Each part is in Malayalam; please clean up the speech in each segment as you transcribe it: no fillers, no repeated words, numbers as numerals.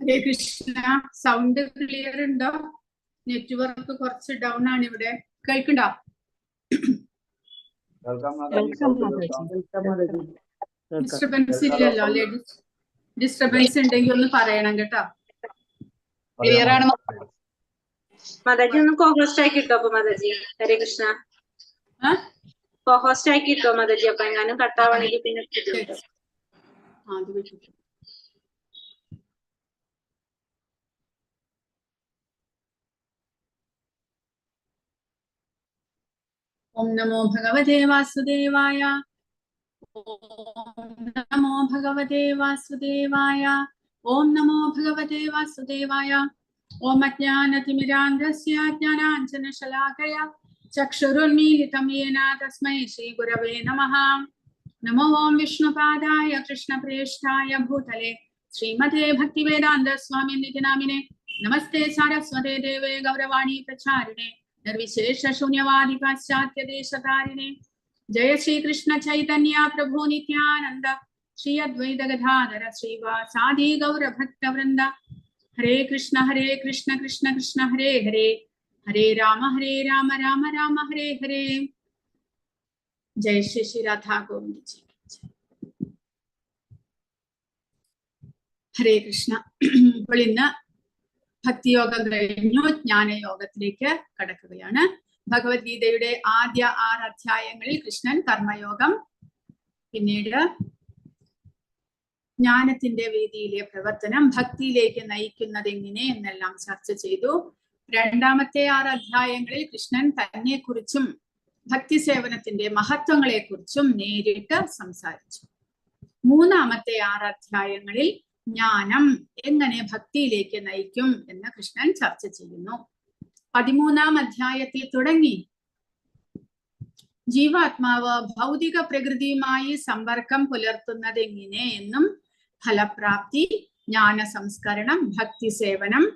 ഹരേ കൃഷ്ണ. സൗണ്ട് ക്ലിയർ ഉണ്ടോ? നെറ്റ്വർക്ക് കുറച്ച് ഡൗൺ ആണ് ഇവിടെ. കേൾക്കണ്ടോ? ഡിസ്റ്റർബൻസ് ഇല്ലല്ലോ? ലേഡീസ് ഡിസ്റ്റർബൻസ് ഉണ്ടെങ്കിൽ ഒന്ന് പറയണം കേട്ടോ. ക്ലിയർ ആണ് മാതാജി. ഒന്ന് കോഹോസ്റ്റ് ആക്കിട്ടോ അപ്പൊ മാതാജി. ഹരേ കൃഷ്ണ. കോഹോസ്റ്റ് ആക്കിട്ടോ മാതാജി. അപ്പൊ എങ്ങാനും കട്ടാവണമെങ്കിൽ പിന്നെ ഓം നമോ ഭഗവതേ വാസുദേവായ. ഓം നമോ ഭഗവതേ വാസുദേവായ. ഓം നമോ ഭഗവതേ വാസുദേവായ. ഓം അജ്ഞാനതിമിരാന്ധസ്യ ജ്ഞാനാഞ്ജനശലാകയ ചക്ഷുരുന്മീലിതം യേന തസ്മൈ ശ്രീ ഗുരവേ നമഃ. നമോ ഓം വിഷ്ണുപാദായ കൃഷ്ണപ്രേഷ്ഠായ ഭൂതലേ ശ്രീമതേ ഭക്തിവേദാന്ത സ്വാമി നിധി നാമിനെ. നമസ്തേ സാരസ്വതേ ദേവേ ഗൗരവാണി പ്രചാരിണേ നിർവിശേഷ ശൂന്യവാദി പാശ്ചാത്യ ദേശകാരിണേ. ജയ ശ്രീകൃഷ്ണ ചൈതന്യ പ്രഭു നിത്യാനന്ദ ശ്രീ അദ്വൈത ഗദാധര ശ്രീവാസാദി ഗൗരഭക്തവൃന്ദ. ഹരേ കൃഷ്ണ കൃഷ്ണ കൃഷ്ണ ഹരേ ഹരേ ഹരേ രാമ രാമ രാമ ഹരേ ഹരേ. ജയ ശ്രീ ശ്രീ രാധാ ഗോവിന്ദ ജി. ഹരേ കൃഷ്ണ. ഇപ്പോൾ ഇന്ന് ഭക്തിയോഗം കഴിഞ്ഞു ജ്ഞാനയോഗത്തിലേക്ക് കടക്കുകയാണ്. ഭഗവത്ഗീതയുടെ ആദ്യ 6 അധ്യായങ്ങളിൽ കൃഷ്ണൻ കർമ്മയോഗം, പിന്നീട് ജ്ഞാനത്തിന്റെ വേദിയിലെ പ്രവർത്തനം, ഭക്തിയിലേക്ക് നയിക്കുന്നത് എങ്ങനെ എന്നെല്ലാം ചർച്ച ചെയ്തു. രണ്ടാമത്തെ 6 അധ്യായങ്ങളിൽ കൃഷ്ണൻ തന്നെ കുറിച്ചും ഭക്തി സേവനത്തിന്റെ മഹത്വങ്ങളെ കുറിച്ചും നേരിട്ട് സംസാരിച്ചു. മൂന്നാമത്തെ 6 അധ്യായങ്ങളിൽ ജ്ഞാനം എങ്ങനെ ഭക്തിയിലേക്ക് നയിക്കും എന്ന് കൃഷ്ണൻ ചർച്ച ചെയ്യുന്നു. 13ാം അധ്യായത്തിൽ തുടങ്ങി ജീവാത്മാവ് ഭൗതിക പ്രകൃതിയുമായി സമ്പർക്കം പുലർത്തുന്നത് എങ്ങനെ എന്നും ഫലപ്രാപ്തി, ജ്ഞാന സംസ്കരണം, ഭക്തി സേവനം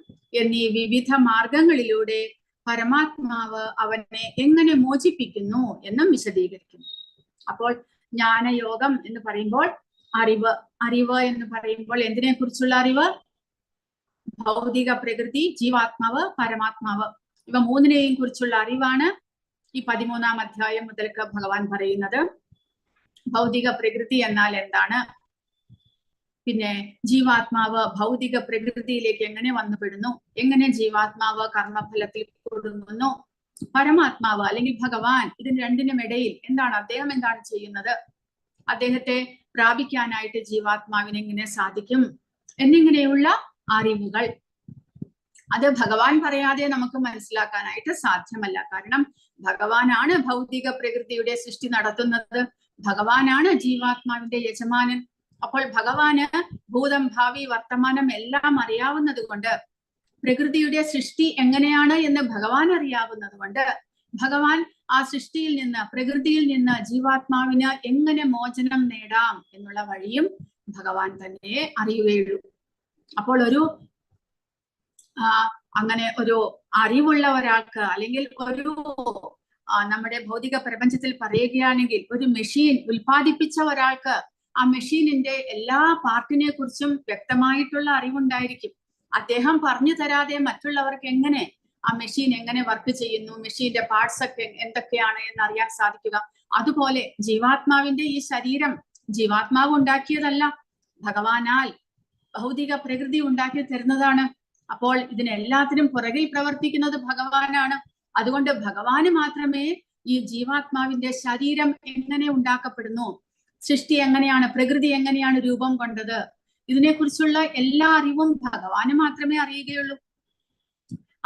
എന്നീ വിവിധ മാർഗങ്ങളിലൂടെ പരമാത്മാവ് അവനെ എങ്ങനെ മോചിപ്പിക്കുന്നു എന്നും വിശദീകരിക്കുന്നു. അപ്പോൾ ജ്ഞാനയോഗം എന്ന് പറയുമ്പോൾ അറിവ് എന്ന് പറയുമ്പോൾ എന്തിനെ കുറിച്ചുള്ള അറിവ്? ഭൗതിക പ്രകൃതി, ജീവാത്മാവ്, പരമാത്മാവ്, ഇവ മൂന്നിനെയും കുറിച്ചുള്ള അറിവാണ് ഈ 13ാം അധ്യായം മുതൽക്ക് ഭഗവാൻ പറയുന്നത്. ഭൗതിക പ്രകൃതി എന്നാൽ എന്താണ്? പിന്നെ ജീവാത്മാവ് ഭൗതിക പ്രകൃതിയിലേക്ക് എങ്ങനെ വന്നുപെടുന്നു? എങ്ങനെ ജീവാത്മാവ് കർമ്മഫലത്തിൽ കൊടുങ്ങുന്നു? പരമാത്മാവ് അല്ലെങ്കിൽ ഭഗവാൻ, ഇതിന് രണ്ടിനും ഇടയിൽ എന്താണ്? അദ്ദേഹം എന്താണ് ചെയ്യുന്നത്? അദ്ദേഹത്തെ പ്രാപിക്കാനായിട്ട് ജീവാത്മാവിന് എങ്ങനെ സാധിക്കും എന്നിങ്ങനെയുള്ള അറിവുകൾ. അത് ഭഗവാൻ പറയാതെ നമുക്ക് മനസ്സിലാക്കാനായിട്ട് സാധ്യമല്ല. കാരണം ഭഗവാനാണ് ഭൗതിക പ്രകൃതിയുടെ സൃഷ്ടി നടത്തുന്നത്. ഭഗവാനാണ് ജീവാത്മാവിന്റെ യജമാനൻ. അപ്പോൾ ഭഗവാന് ഭൂതം, ഭാവി, വർത്തമാനം എല്ലാം അറിയാവുന്നത് കൊണ്ട്, പ്രകൃതിയുടെ സൃഷ്ടി എങ്ങനെയാണ് എന്ന് ഭഗവാൻ അറിയാവുന്നത് കൊണ്ട്, ഭഗവാൻ ആ സൃഷ്ടിയിൽ നിന്ന്, പ്രകൃതിയിൽ നിന്ന് ജീവാത്മാവിന് എങ്ങനെ മോചനം നേടാം എന്നുള്ള വഴിയും ഭഗവാൻ തന്നെ അറിയുകയുള്ളൂ. അപ്പോൾ അങ്ങനെ ഒരു അറിവുള്ള ഒരാൾക്ക്, അല്ലെങ്കിൽ നമ്മുടെ ഭൗതിക പ്രപഞ്ചത്തിൽ പറയുകയാണെങ്കിൽ ഒരു മെഷീൻ ഉൽപ്പാദിപ്പിച്ച ഒരാൾക്ക് ആ മെഷീനിന്റെ എല്ലാ പാർട്ടിനെ കുറിച്ചും വ്യക്തമായിട്ടുള്ള അറിവുണ്ടായിരിക്കും. അദ്ദേഹം പറഞ്ഞു തരാതെ മറ്റുള്ളവർക്ക് എങ്ങനെ ആ മെഷീൻ എങ്ങനെ വർക്ക് ചെയ്യുന്നു, മെഷീന്റെ പാർട്സ് ഒക്കെ എന്തൊക്കെയാണ് എന്ന് അറിയാൻ സാധിക്കുക? അതുപോലെ ജീവാത്മാവിന്റെ ഈ ശരീരം ജീവാത്മാവ് ഉണ്ടാക്കിയതല്ല, ഭഗവാനാൽ ഭൗതിക പ്രകൃതി ഉണ്ടാക്കി തരുന്നതാണ്. അപ്പോൾ ഇതിനെല്ലാത്തിനും പുറകിൽ പ്രവർത്തിക്കുന്നത് ഭഗവാനാണ്. അതുകൊണ്ട് ഭഗവാന് മാത്രമേ ഈ ജീവാത്മാവിന്റെ ശരീരം എങ്ങനെ ഉണ്ടാക്കപ്പെടുന്നു, സൃഷ്ടി എങ്ങനെയാണ്, പ്രകൃതി എങ്ങനെയാണ് രൂപം കൊണ്ടത്, ഇതിനെക്കുറിച്ചുള്ള എല്ലാ അറിവും ഭഗവാന് മാത്രമേ അറിയുകയുള്ളൂ.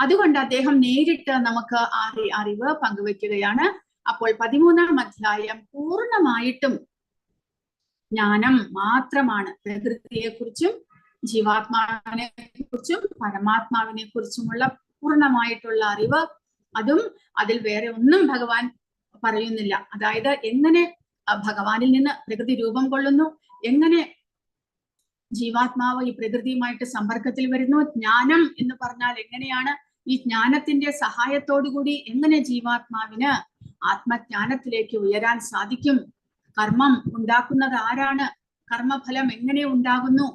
അതുകൊണ്ട് അദ്ദേഹം നേരിട്ട് നമുക്ക് അറിവ് പങ്കുവെക്കുകയാണ്. അപ്പോൾ 13ാം അധ്യായം പൂർണ്ണമായിട്ടും ജ്ഞാനം മാത്രമാണ്. പ്രകൃതിയെ കുറിച്ചും ജീവാത്മാവിനെ കുറിച്ചും പരമാത്മാവിനെ കുറിച്ചുമുള്ള പൂർണ്ണമായിട്ടുള്ള അറിവ്. അതും അതിൽ വേറെ ഒന്നും ഭഗവാൻ പറയുന്നില്ല. അതായത് എങ്ങനെ ഭഗവാനിൽ നിന്ന് പ്രകൃതി രൂപം കൊള്ളുന്നു, എങ്ങനെ ജീവാത്മാവ് ഈ പ്രകൃതിയുമായിട്ട് സമ്പർക്കത്തിൽ വരുന്നു, ജ്ഞാനം എന്ന് പറഞ്ഞാൽ എങ്ങനെയാണ്, ഈ ജ്ഞാനത്തിന്റെ സഹായത്തോടുകൂടി എങ്ങനെ ജീവാത്മാവിന് ആത്മജ്ഞാനത്തിലേക്ക് ഉയരാൻ സാധിക്കും, കർമ്മം ഉണ്ടാക്കുന്നത് ആരാണ്, കർമ്മഫലം എങ്ങനെ ഉണ്ടാകുന്നു,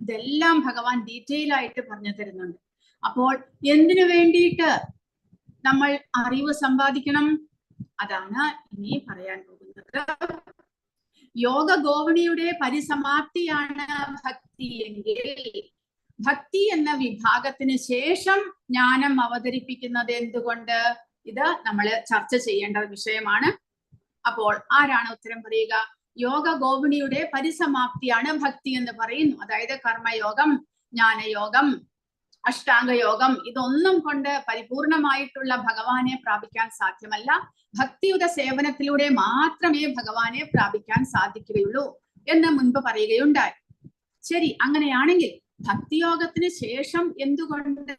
ഇതെല്ലാം ഭഗവാൻ ഡീറ്റെയിൽ ആയിട്ട് പറഞ്ഞു തരുന്നുണ്ട്. അപ്പോൾ എന്തിനു വേണ്ടിയിട്ട് നമ്മൾ അറിവ് സമ്പാദിക്കണം? അതാണ് ഇനി പറയാൻ പോകുന്നത്. യോഗ ഗോവണിയുടെ പരിസമാപ്തിയാണ് ഭക്തി എങ്കിൽ ഭക്തി എന്ന വിഭാഗത്തിന് ശേഷം ജ്ഞാനം അവതരിപ്പിക്കുന്നത് എന്തുകൊണ്ട്? ഇത് നമ്മൾ ചർച്ച ചെയ്യേണ്ട വിഷയമാണ്. അപ്പോൾ ആരാണ് ഉത്തരം പറയുക? യോഗ ഗോവണിയുടെ പരിസമാപ്തിയാണ് ഭക്തി എന്ന് പറയുന്നു. അതായത് കർമ്മയോഗം, ജ്ഞാനയോഗം, അഷ്ടാംഗയോഗം ഇതൊന്നും കൊണ്ട് പരിപൂർണമായിട്ടുള്ള ഭഗവാനെ പ്രാപിക്കാൻ സാധ്യമല്ല. ഭക്തിയുടെ സേവനത്തിലൂടെ മാത്രമേ ഭഗവാനെ പ്രാപിക്കാൻ സാധിക്കുകയുള്ളൂ എന്ന് മുൻപ് പറയുകയുണ്ടായി. ശരി, അങ്ങനെയാണെങ്കിൽ ഭക്തിയോഗത്തിന് ശേഷം എന്തുകൊണ്ട്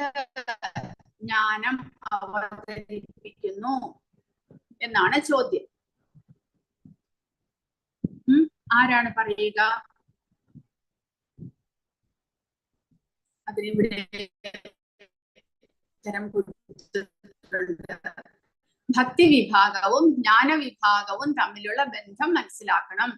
ജ്ഞാനം അവതരിപ്പിക്കുന്നു എന്നാണ് ചോദ്യം. ആരാണ് പറയുക? അതിനിവിടെ ഉത്തരം കൊടുത്തിട്ടുണ്ട്. ഭക്തി വിഭാഗവും ജ്ഞാന വിഭാഗവും തമ്മിലുള്ള ബന്ധം മനസ്സിലാക്കണം.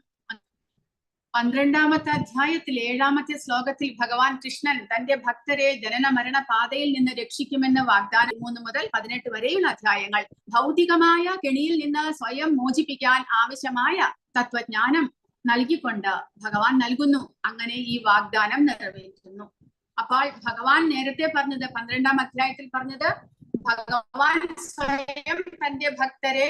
12ാമത്തെ അധ്യായത്തിൽ 7ാമത്തെ ശ്ലോകത്തിൽ ഭഗവാൻ കൃഷ്ണൻ തന്റെ ഭക്തരെ ജനന മരണ പാതയിൽ നിന്ന് രക്ഷിക്കുമെന്ന് വാഗ്ദാനം 3 മുതൽ 18 വരെയുള്ള അധ്യായങ്ങൾ ഭൗതികമായ കെണിയിൽ നിന്ന് സ്വയം മോചിപ്പിക്കാൻ ആവശ്യമായ തത്വജ്ഞാനം നൽകിക്കൊണ്ട് ഭഗവാൻ നൽകുന്നു. അങ്ങനെ ഈ വാഗ്ദാനം നിറവേറ്റുന്നു. അപ്പോൾ ഭഗവാൻ നേരത്തെ പറഞ്ഞത് 12ാം അധ്യായത്തിൽ പറഞ്ഞത് ഭഗവാൻ സ്വയം തന്റെ ഭക്തരെ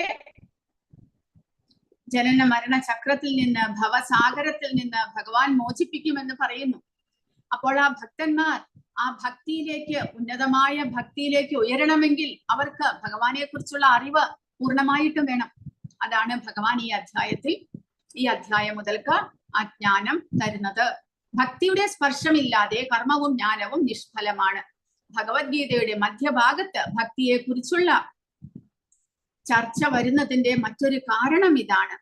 ജനന മരണ ചക്രത്തിൽ നിന്ന്, ഭവസാഗരത്തിൽ നിന്ന് ഭഗവാൻ മോചിപ്പിക്കുമെന്ന് പറയുന്നു. അപ്പോൾ ആ ഭക്തന്മാർ ആ ഭക്തിയിലേക്ക്, ഉന്നതമായ ഭക്തിയിലേക്ക് ഉയരണമെങ്കിൽ അവർക്ക് ഭഗവാനെ കുറിച്ചുള്ള അറിവ് പൂർണ്ണമായിട്ടും വേണം. അതാണ് ഭഗവാൻ ഈ അധ്യായം മുതൽക്ക് ആ ജ്ഞാനം തരുന്നത്. ഭക്തിയുടെ സ്പർശമില്ലാതെ കർമ്മവും ജ്ഞാനവും നിഷ്ഫലമാണ്. ഭഗവത്ഗീതയുടെ മധ്യഭാഗത്ത് ഭക്തിയെ കുറിച്ചുള്ള ചർച്ച വരുന്നതിന്റെ മറ്റൊരു കാരണം ഇതാണ്.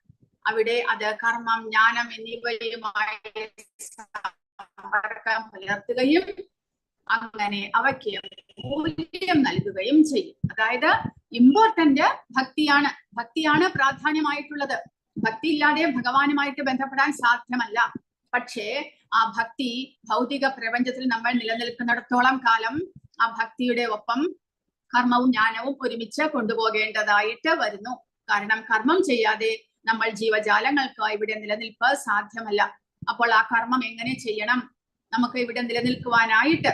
അവിടെ അത് കർമ്മം, ജ്ഞാനം എന്നിവയുമായി സമ്പർക്കം പുലർത്തുകയും അങ്ങനെ അവയ്ക്ക് മൂല്യം നൽകുകയും ചെയ്യും. അതായത് ഇമ്പോർട്ടന്റ് ഭക്തിയാണ് പ്രാധാന്യമായിട്ടുള്ളത്. ഭക്തി ഇല്ലാതെ ഭഗവാനുമായിട്ട് ബന്ധപ്പെടാൻ സാധ്യമല്ല. പക്ഷേ ആ ഭക്തി ഭൗതിക പ്രപഞ്ചത്തിൽ നമ്മൾ നിലനിൽക്കുന്നിടത്തോളം കാലം ആ ഭക്തിയുടെ ഒപ്പം കർമ്മവും ജ്ഞാനവും ഒരുമിച്ച് കൊണ്ടുപോകേണ്ടതായിട്ട് വരുന്നു. കാരണം കർമ്മം ചെയ്യാതെ നമ്മൾ ജീവജാലങ്ങൾക്ക് ഇവിടെ നിലനിൽപ്പ് സാധ്യമല്ല. അപ്പോൾ ആ കർമ്മം എങ്ങനെ ചെയ്യണം നമുക്ക് ഇവിടെ നിലനിൽക്കുവാനായിട്ട്?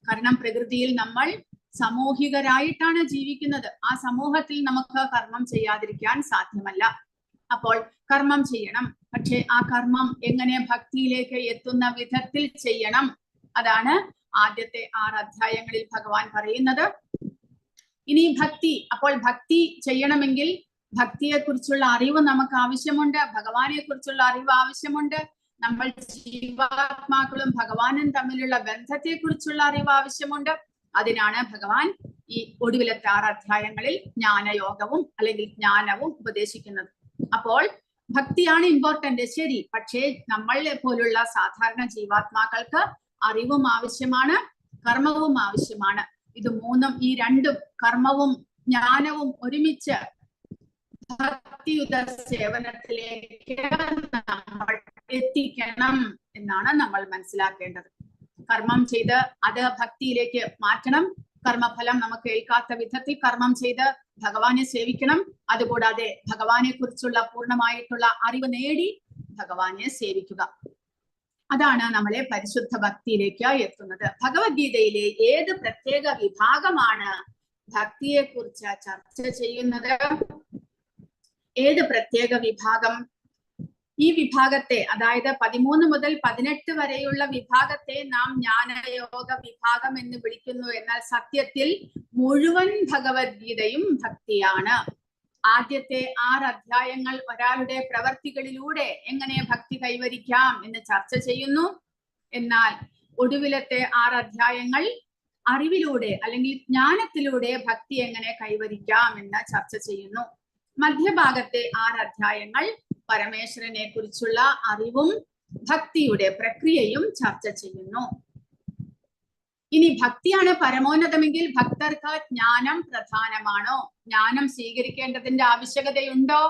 കാരണം പ്രകൃതിയിൽ നമ്മൾ സാമൂഹികരായിട്ടാണ് ജീവിക്കുന്നത്. ആ സമൂഹത്തിൽ നമുക്ക് കർമ്മം ചെയ്യാതിരിക്കാൻ സാധ്യമല്ല. അപ്പോൾ കർമ്മം ചെയ്യണം. പക്ഷെ ആ കർമ്മം എങ്ങനെ ഭക്തിയിലേക്ക് എത്തുന്ന വിധത്തിൽ ചെയ്യണം? അതാണ് ആദ്യത്തെ 6 അധ്യായങ്ങളിൽ ഭഗവാൻ പറയുന്നത്. ഇനി അപ്പോൾ ഭക്തി ചെയ്യണമെങ്കിൽ ഭക്തിയെ കുറിച്ചുള്ള അറിവ് നമുക്ക് ആവശ്യമുണ്ട്. ഭഗവാനെ കുറിച്ചുള്ള അറിവ് ആവശ്യമുണ്ട്. നമ്മൾ ജീവാത്മാക്കളും ഭഗവാനും തമ്മിലുള്ള ബന്ധത്തെ കുറിച്ചുള്ള അറിവ് ആവശ്യമുണ്ട്. അതിനാണ് ഭഗവാൻ ഈ ഒടുവിലത്തെ 6 അധ്യായങ്ങളിൽ ജ്ഞാനയോഗവും അല്ലെങ്കിൽ ജ്ഞാനവും ഉപദേശിക്കുന്നത്. അപ്പോൾ ഭക്തിയാണ് ഇമ്പോർട്ടന്റ്, ശരി. പക്ഷേ നമ്മളെ പോലുള്ള സാധാരണ ജീവാത്മാക്കൾക്ക് അറിവും ആവശ്യമാണ്, കർമ്മവും ആവശ്യമാണ്. ഈ രണ്ടും കർമ്മവും ജ്ഞാനവും ഒരുമിച്ച് ഭക്തിയുത സേവനത്തിലേക്ക് നമ്മൾ എത്തിക്കണം എന്നാണ് നമ്മൾ മനസ്സിലാക്കേണ്ടത്. കർമ്മം ചെയ്ത് അത് ഭക്തിയിലേക്ക് മാറ്റണം. കർമ്മഫലം നമുക്ക് ഏൽക്കാത്ത വിധത്തിൽ കർമ്മം ചെയ്ത് ഭഗവാനെ സേവിക്കണം. അതുകൂടാതെ ഭഗവാനെ കുറിച്ചുള്ള പൂർണ്ണമായിട്ടുള്ള അറിവ് നേടി ഭഗവാനെ സേവിക്കുക. അതാണ് നമ്മളെ പരിശുദ്ധ ഭക്തിയിലേക്ക് എത്തുന്നത്. ഭഗവത്ഗീതയിലെ ഏത് പ്രത്യേക വിഭാഗമാണ് ഭക്തിയെ കുറിച്ച് ചർച്ച ചെയ്യുന്നത്? ഏത് പ്രത്യേക വിഭാഗം? ഈ വിഭാഗത്തെ, അതായത് 13 മുതൽ 18 വരെയുള്ള വിഭാഗത്തെ നാം ജ്ഞാനയോഗ വിഭാഗം എന്ന് വിളിക്കുന്നു. എന്നാൽ സത്യത്തിൽ മുഴുവൻ ഭഗവത്ഗീതയും ഭക്തിയാണ്. ആദ്യത്തെ 6 അധ്യായങ്ങൾ ഒരാളുടെ പ്രവർത്തികളിലൂടെ എങ്ങനെ ഭക്തി കൈവരിക്കാം എന്ന് ചർച്ച ചെയ്യുന്നു. എന്നാൽ ഒടുവിലത്തെ 6 അധ്യായങ്ങൾ അറിവിലൂടെ അല്ലെങ്കിൽ ജ്ഞാനത്തിലൂടെ ഭക്തി എങ്ങനെ കൈവരിക്കാം എന്ന് ചർച്ച ചെയ്യുന്നു. മധ്യഭാഗത്തെ 6 അധ്യായങ്ങൾ പരമേശ്വരനെ കുറിച്ചുള്ള അറിവും ഭക്തിയുടെ പ്രക്രിയയും ചർച്ച ചെയ്യുന്നു. ഇനി ഭക്തിയാണ് പരമോന്നതമെങ്കിൽ ഭക്തർക്ക് ജ്ഞാനം പ്രധാനമാണോ? ജ്ഞാനം സ്വീകരിക്കേണ്ടതിന്റെ ആവശ്യകതയുണ്ടോ?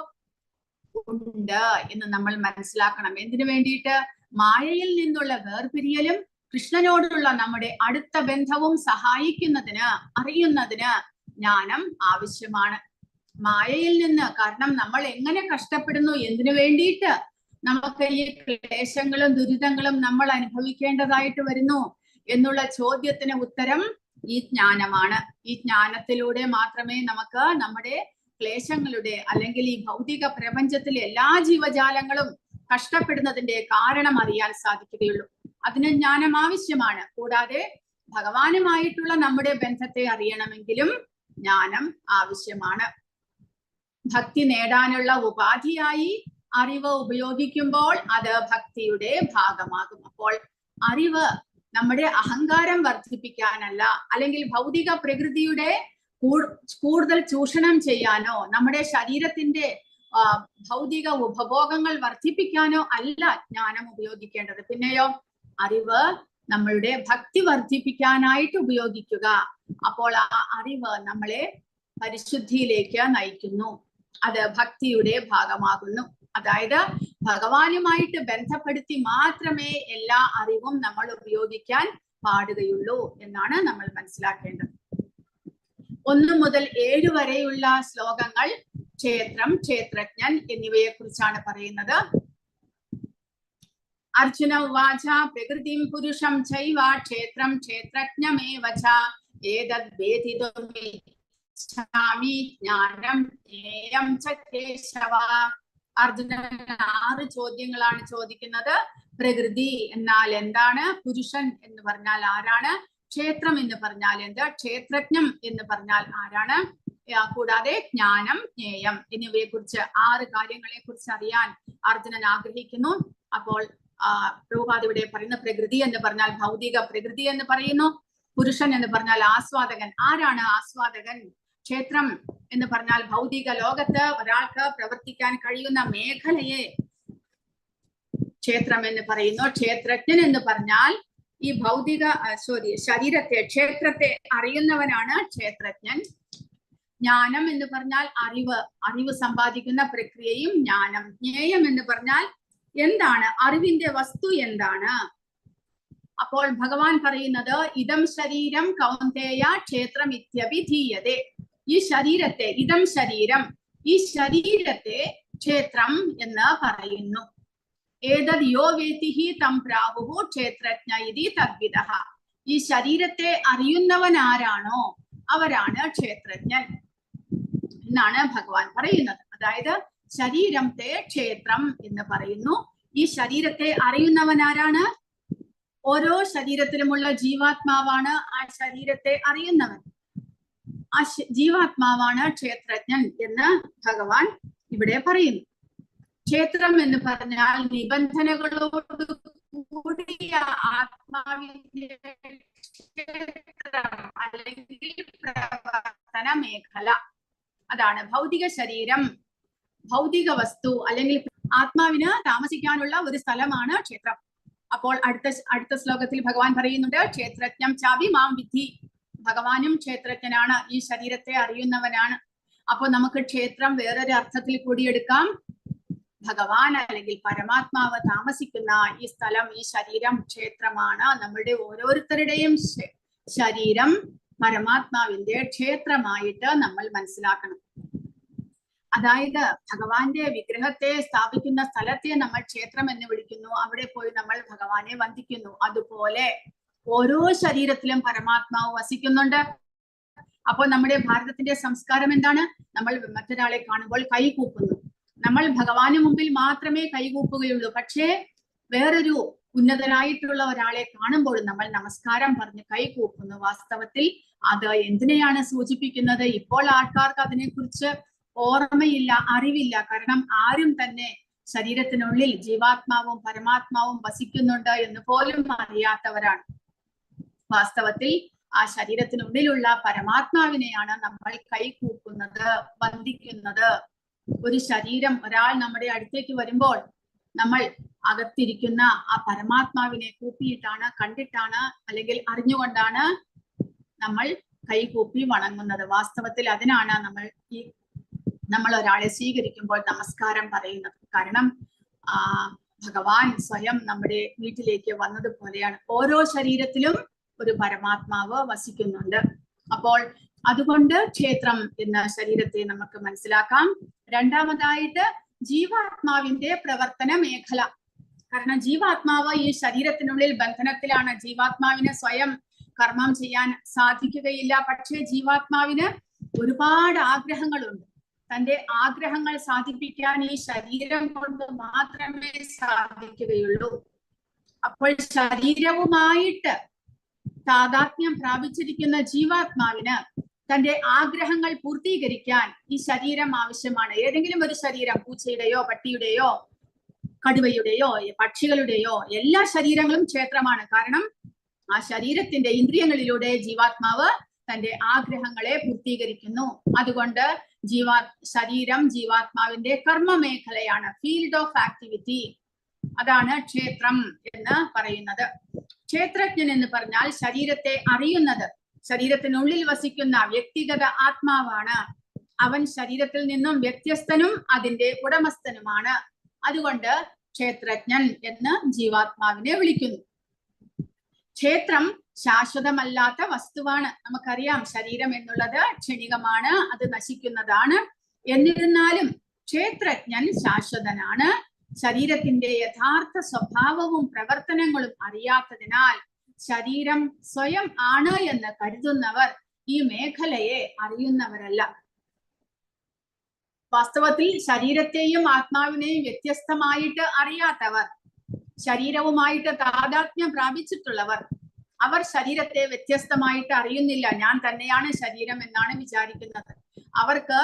ഉണ്ട് എന്ന് നമ്മൾ മനസ്സിലാക്കണം. എന്തിനു വേണ്ടിയിട്ട്? മായയിൽ നിന്നുള്ള വേർപിരിയലും കൃഷ്ണനോടുള്ള നമ്മുടെ അടുത്ത ബന്ധവും സഹായിക്കുന്നതിന്, അറിയുന്നതിന് ജ്ഞാനം ആവശ്യമാണ്. മായയിൽ നിന്ന്, കാരണം നമ്മൾ എങ്ങനെ കഷ്ടപ്പെടുന്നു, എന്തിനു വേണ്ടിയിട്ട് നമുക്ക് ഈ ക്ലേശങ്ങളും ദുരിതങ്ങളും നമ്മൾ അനുഭവിക്കേണ്ടതായിട്ട് വരുന്നു എന്നുള്ള ചോദ്യത്തിന് ഉത്തരം ഈ ജ്ഞാനമാണ്. ഈ ജ്ഞാനത്തിലൂടെ മാത്രമേ നമുക്ക് നമ്മുടെ ക്ലേശങ്ങളുടെ, അല്ലെങ്കിൽ ഈ ഭൗതിക പ്രപഞ്ചത്തിലെ എല്ലാ ജീവജാലങ്ങളും കഷ്ടപ്പെടുന്നതിന്റെ കാരണം അറിയാൻ സാധിക്കുകയുള്ളൂ. അതിന് ജ്ഞാനം ആവശ്യമാണ്. കൂടാതെ ഭഗവാനുമായിട്ടുള്ള നമ്മുടെ ബന്ധത്തെ അറിയണമെങ്കിലും ജ്ഞാനം ആവശ്യമാണ്. ഭക്തി നേടാനുള്ള ഉപാധിയായി അറിവ് ഉപയോഗിക്കുമ്പോൾ അത് ഭക്തിയുടെ ഭാഗമാകും. അപ്പോൾ അറിവ് നമ്മുടെ അഹങ്കാരം വർദ്ധിപ്പിക്കാനല്ല, അല്ലെങ്കിൽ ഭൗതിക പ്രകൃതിയുടെ കൂടുതൽ ചൂഷണം ചെയ്യാനോ, നമ്മുടെ ശരീരത്തിന്റെ ഭൗതിക ഉപഭോഗങ്ങൾ വർദ്ധിപ്പിക്കാനോ അല്ല ജ്ഞാനം ഉപയോഗിക്കേണ്ടത്. പിന്നെയോ അറിവ് നമ്മളുടെ ഭക്തി വർദ്ധിപ്പിക്കാനായിട്ട് ഉപയോഗിക്കുക. അപ്പോൾ ആ അറിവ് നമ്മളെ പരിശുദ്ധിയിലേക്ക് നയിക്കുന്നു. അത് ഭക്തിയുടെ ഭാഗമാകുന്നു. അതായത് ഭഗവാനുമായിട്ട് ബന്ധപ്പെടുത്തി മാത്രമേ എല്ലാ അറിവും നമ്മൾ ഉപയോഗിക്കാൻ പാടുകയുള്ളൂ എന്നാണ് നമ്മൾ മനസ്സിലാക്കേണ്ടത്. 1 മുതൽ 7 വരെയുള്ള ശ്ലോകങ്ങൾ ക്ഷേത്രം, ക്ഷേത്രജ്ഞൻ എന്നിവയെ കുറിച്ചാണ് പറയുന്നത്. അർജുന ഉവാച പ്രകൃതിം പുരുഷം ചൈവ ക്ഷേത്രം ക്ഷേത്രജ്ഞമേവ ച ഏതദ് വേദിതുമിച്ഛാമി ജ്ഞാനം ജ്ഞേയം ച കേശവ. അർജുനൻ 6 ചോദ്യങ്ങളാണ് ചോദിക്കുന്നത്. പ്രകൃതി എന്നാൽ എന്താണ്? പുരുഷൻ എന്ന് പറഞ്ഞാൽ ആരാണ്? ക്ഷേത്രം എന്ന് പറഞ്ഞാൽ എന്ത്? ക്ഷേത്രജ്ഞം എന്ന് പറഞ്ഞാൽ ആരാണ്? കൂടാതെ ജ്ഞാനം, ജ്ഞേയം എന്നിവയെ കുറിച്ച് 6 കാര്യങ്ങളെ കുറിച്ച് അറിയാൻ അർജുനൻ ആഗ്രഹിക്കുന്നു. അപ്പോൾ പ്രഭുപാദ് ഇവിടെ പറയുന്ന പ്രകൃതി എന്ന് പറഞ്ഞാൽ ഭൗതിക പ്രകൃതി എന്ന് പറയുന്നു. പുരുഷൻ എന്ന് പറഞ്ഞാൽ ആസ്വാദകൻ. ആരാണ് ആസ്വാദകൻ? ക്ഷേത്രം എന്ന് പറഞ്ഞാൽ ഭൗതിക ലോകത്ത് ഒരാൾക്ക് പ്രവർത്തിക്കാൻ കഴിയുന്ന മേഖലയെ ക്ഷേത്രം എന്ന് പറയുന്നു. ക്ഷേത്രജ്ഞൻ എന്ന് പറഞ്ഞാൽ ഈ ഭൗതിക ശരീരത്തെ, ക്ഷേത്രത്തെ അറിയുന്നവനാണ് ക്ഷേത്രജ്ഞൻ. ജ്ഞാനം എന്ന് പറഞ്ഞാൽ അറിവ് സമ്പാദിക്കുന്ന പ്രക്രിയയും ജ്ഞാനം. ജ്ഞേയം എന്ന് പറഞ്ഞാൽ എന്താണ്? അറിവിന്റെ വസ്തു എന്താണ്? അപ്പോൾ ഭഗവാൻ പറയുന്നത് ഇദം ശരീരം കൗന്ദേയ ക്ഷേത്രം ഇത്യഭിധീയതേ. ഈ ശരീരത്തെ, ഇദം ശരീരം, ഈ ശരീരത്തെ ക്ഷേത്രം എന്ന് പറയുന്നു. ഏതദ് യോ വേതിഹി തം പ്രാഹുഃ ക്ഷേത്രജ്ഞ ഇതി തദ്വിദഃ. ഈ ശരീരത്തെ അറിയുന്നവൻ ആരാണോ അവരാണ് ക്ഷേത്രജ്ഞൻ എന്നാണ് ഭഗവാൻ പറയുന്നത്. അതായത് ശരീരത്തെ ക്ഷേത്രം എന്ന് പറയുന്നു. ഈ ശരീരത്തെ അറിയുന്നവൻ ആരാണ്? ഓരോ ശരീരത്തിലുമുള്ള ജീവാത്മാവാണ് ആ ശരീരത്തെ അറിയുന്നവൻ. ആ ജീവാത്മാവാണ് ക്ഷേത്രജ്ഞൻ എന്ന് ഭഗവാൻ ഇവിടെ പറയുന്നു. ക്ഷേത്രം എന്ന് പറഞ്ഞാൽ നിബന്ധനകളോട് കൂടിയ ആത്മാവിന്റെ ക്ഷേത്രം അല്ലെങ്കിൽ പ്രവർത്തന മേഖല. അതാണ് ഭൗതിക ശരീരം, ഭൗതിക വസ്തു അല്ലെങ്കിൽ ആത്മാവിന് താമസിക്കാനുള്ള ഒരു സ്ഥലമാണ് ക്ഷേത്രം. അപ്പോൾ അടുത്ത ശ്ലോകത്തിൽ ഭഗവാൻ പറയുന്നുണ്ട് ക്ഷേത്രജ്ഞം ചാപി മാം വിധി. ഭഗവാനും ക്ഷേത്രജ്ഞനാണ്, ഈ ശരീരത്തെ അറിയുന്നവനാണ്. അപ്പൊ നമുക്ക് ക്ഷേത്രം വേറൊരു അർത്ഥത്തിൽ കൂടി എടുക്കാം. ഭഗവാൻ അല്ലെങ്കിൽ പരമാത്മാവ് താമസിക്കുന്ന ഈ സ്ഥലം, ഈ ശരീരം ക്ഷേത്രമാണ്. നമ്മളുടെ ഓരോരുത്തരുടെയും ശരീരം പരമാത്മാവിന്റെ ക്ഷേത്രമായിട്ട് നമ്മൾ മനസ്സിലാക്കണം. അതായത് ഭഗവാന്റെ വിഗ്രഹത്തെ സ്ഥാപിക്കുന്ന സ്ഥലത്തെ നമ്മൾ ക്ഷേത്രം എന്ന് വിളിക്കുന്നു. അവിടെ പോയി നമ്മൾ ഭഗവാനെ വന്ദിക്കുന്നു. അതുപോലെ ഓരോ ശരീരത്തിലും പരമാത്മാവ് വസിക്കുന്നുണ്ട്. അപ്പോൾ നമ്മുടെ ഭാരതത്തിന്റെ സംസ്കാരം എന്താണ്? നമ്മൾ മറ്റൊരാളെ കാണുമ്പോൾ കൈകൂപ്പുന്നു. നമ്മൾ ഭഗവാന് മുമ്പിൽ മാത്രമേ കൈകൂപ്പുകയുള്ളൂ. പക്ഷേ വേറൊരു ഉന്നതനായിട്ടുള്ള ഒരാളെ കാണുമ്പോൾ നമ്മൾ നമസ്കാരം പറഞ്ഞ് കൈകൂപ്പുന്നു. വാസ്തവത്തിൽ അത് എന്തിനെയാണ് സൂചിപ്പിക്കുന്നത്? ഇപ്പോൾ ആൾക്കാർക്ക് അതിനെക്കുറിച്ച് ഓർമ്മയില്ല, അറിവില്ല. കാരണം ആരും തന്നെ ശരീരത്തിനുള്ളിൽ ജീവാത്മാവും പരമാത്മാവും വസിക്കുന്നുണ്ട് എന്ന് പോലും അറിയാത്തവരാണ്. വാസ്തവത്തിൽ ആ ശരീരത്തിനുള്ളിലുള്ള പരമാത്മാവിനെയാണ് നമ്മൾ കൈകൂപ്പുന്നത്, വന്ദിക്കുന്നത്. ഒരു ശരീരം, ഒരാൾ നമ്മുടെ അടുത്തേക്ക് വരുമ്പോൾ നമ്മൾ അകത്തിരിക്കുന്ന ആ പരമാത്മാവിനെ കൂപ്പിയിട്ടാണ്, കണ്ടിട്ടാണ് അല്ലെങ്കിൽ അറിഞ്ഞുകൊണ്ടാണ് നമ്മൾ കൈകൂപ്പി വണങ്ങുന്നത്. വാസ്തവത്തിൽ അതിനാണ് നമ്മൾ ഒരാളെ സ്വീകരിക്കുമ്പോൾ നമസ്കാരം പറയുന്നത്. കാരണം ഭഗവാൻ സ്വയം നമ്മുടെ വീട്ടിലേക്ക് വന്നതുപോലെയാണ്. ഓരോ ശരീരത്തിലും ഒരു പരമാത്മാവ് വസിക്കുന്നുണ്ട്. അപ്പോൾ അതുകൊണ്ട് ക്ഷേത്രം എന്ന ശരീരത്തെ നമുക്ക് മനസ്സിലാക്കാം. രണ്ടാമതായിട്ട് ജീവാത്മാവിന്റെ പ്രവർത്തന മേഖല. കാരണം ജീവാത്മാവ് ഈ ശരീരത്തിനുള്ളിൽ ബന്ധനത്തിലാണ്. ജീവാത്മാവിന് സ്വയം കർമ്മം ചെയ്യാൻ സാധിക്കുകയില്ല. പക്ഷേ ജീവാത്മാവിന് ഒരുപാട് ആഗ്രഹങ്ങളുണ്ട്. തന്റെ ആഗ്രഹങ്ങൾ സാധിപ്പിക്കാൻ ഈ ശരീരം കൊണ്ട് മാത്രമേ സാധിക്കുകയുള്ളൂ. അപ്പോൾ ശരീരവുമായിട്ട് താദാത്മ്യം പ്രാപിച്ചിരിക്കുന്ന ജീവാത്മാവിന് തന്റെ ആഗ്രഹങ്ങൾ പൂർത്തീകരിക്കാൻ ഈ ശരീരം ആവശ്യമാണ്. ഏതെങ്കിലും ഒരു ശരീരം, പൂച്ചയുടെയോ പട്ടിയുടെയോ കടുവയുടെയോ പക്ഷികളുടെയോ എല്ലാ ശരീരങ്ങളും ക്ഷേത്രമാണ്. കാരണം ആ ശരീരത്തിന്റെ ഇന്ദ്രിയങ്ങളിലൂടെ ജീവാത്മാവ് തന്റെ ആഗ്രഹങ്ങളെ പൂർത്തീകരിക്കുന്നു. അതുകൊണ്ട് ശരീരം ജീവാത്മാവിന്റെ കർമ്മ മേഖലയാണ്, ഫീൽഡ് ഓഫ് ആക്ടിവിറ്റി. അതാണ് ക്ഷേത്രം എന്ന് പറയുന്നത്. ക്ഷേത്രജ്ഞൻ എന്ന് പറഞ്ഞാൽ ശരീരത്തെ അറിയുന്നത്, ശരീരത്തിനുള്ളിൽ വസിക്കുന്ന വ്യക്തിഗത ആത്മാവാണ്. അവൻ ശരീരത്തിൽ നിന്നും വ്യത്യസ്തനും അതിന്റെ ഉടമസ്ഥനുമാണ്. അതുകൊണ്ട് ക്ഷേത്രജ്ഞൻ എന്ന് ജീവാത്മാവിനെ വിളിക്കുന്നു. ക്ഷേത്രം ശാശ്വതമല്ലാത്ത വസ്തുവാണ്. നമുക്കറിയാം ശരീരം എന്നുള്ളത് ക്ഷണികമാണ്, അത് നശിക്കുന്നതാണ്. എന്നിരുന്നാലും ക്ഷേത്രജ്ഞൻ ശാശ്വതനാണ്. ശരീരത്തിന്റെ യഥാർത്ഥ സ്വഭാവവും പ്രവർത്തനങ്ങളും അറിയാത്തതിനാൽ ശരീരം സ്വയം ആണ് എന്ന് കരുതുന്നവർ ഈ മേഖലയെ അറിയുന്നവരല്ല. വാസ്തവത്തിൽ ശരീരത്തെയും ആത്മാവിനെയും വ്യത്യസ്തമായിട്ട് അറിയാത്തവർ, ശരീരവുമായിട്ട് താദാത്മ്യം പ്രാപിച്ചിട്ടുള്ളവർ, അവർ ശരീരത്തെ വ്യത്യസ്തമായിട്ട് അറിയുന്നില്ല. ഞാൻ തന്നെയാണ് ശരീരം എന്നാണ് വിചാരിക്കുന്നത്. അവർക്ക്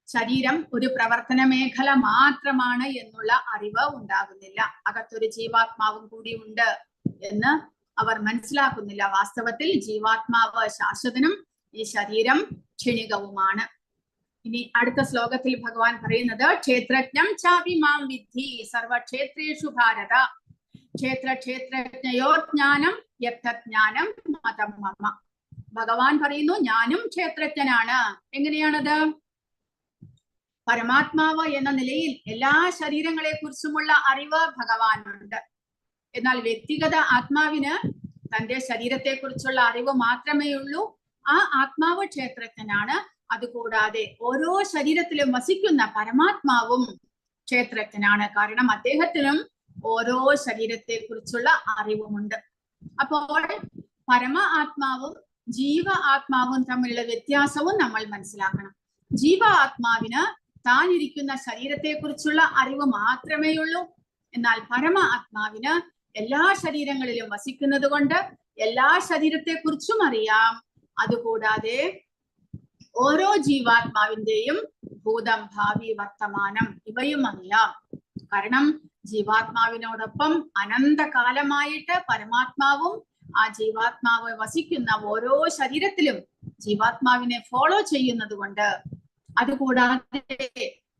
ശരീരം ഒരു പ്രവർത്തന മേഖല മാത്രമാണ് എന്നുള്ള അറിവ് ഉണ്ടാകുന്നില്ല. അകത്തൊരു ജീവാത്മാവും കൂടി ഉണ്ട് എന്ന് അവർ മനസ്സിലാക്കുന്നില്ല. വാസ്തവത്തിൽ ജീവാത്മാവ് ശാശ്വതനും ഈ ശരീരം ക്ഷണികവുമാണ്. ഇനി അടുത്ത ശ്ലോകത്തിൽ ഭഗവാൻ പറയുന്നത്, ക്ഷേത്രജ്ഞം ചാപി മാം വിദ്ധി സർവക്ഷേത്രേഷു ഭാരത ക്ഷേത്രജ്ഞയോജ്ഞാനം യജ്ഞാനം മതം മമ. ഭഗവാൻ പറയുന്നു, ഞാനും ക്ഷേത്രജ്ഞനാണ്. എങ്ങനെയാണത്? പരമാത്മാവ് എന്ന നിലയിൽ എല്ലാ ശരീരങ്ങളെ കുറിച്ചുമുള്ള അറിവ് ഭഗവാനുണ്ട്. എന്നാൽ വ്യക്തിഗത ആത്മാവിന് തന്റെ ശരീരത്തെ കുറിച്ചുള്ള അറിവ് മാത്രമേ ഉള്ളൂ. ആ ആത്മാവ് ക്ഷേത്രജ്ഞനാണ്. അതുകൂടാതെ ഓരോ ശരീരത്തിലും വസിക്കുന്ന പരമാത്മാവും ക്ഷേത്രജ്ഞനാണ്. കാരണം അദ്ദേഹത്തിനും ഓരോ ശരീരത്തെ കുറിച്ചുള്ള അറിവുമുണ്ട്. അപ്പോൾ പരമ ആത്മാവും ജീവ ആത്മാവും തമ്മിലുള്ള വ്യത്യാസവും നമ്മൾ മനസ്സിലാക്കണം. ജീവ ആത്മാവിന് താൻ ഇരിക്കുന്ന ശരീരത്തെ കുറിച്ചുള്ള അറിവ് മാത്രമേ ഉള്ളൂ. എന്നാൽ പരമ ആത്മാവിന് എല്ലാ ശരീരങ്ങളിലും വസിക്കുന്നത് കൊണ്ട് എല്ലാ ശരീരത്തെ കുറിച്ചും അറിയാം. അതുകൂടാതെ ഓരോ ജീവാത്മാവിന്റെയും ഭൂതം, ഭാവി, വർത്തമാനം ഇവയും അറിയാം. കാരണം ജീവാത്മാവിനോടൊപ്പം അനന്തകാലമായിട്ട് പരമാത്മാവും ആ ജീവാത്മാവ് വസിക്കുന്ന ഓരോ ശരീരത്തിലും ജീവാത്മാവിനെ ഫോളോ ചെയ്യുന്നത് കൊണ്ട്, അതുകൂടാതെ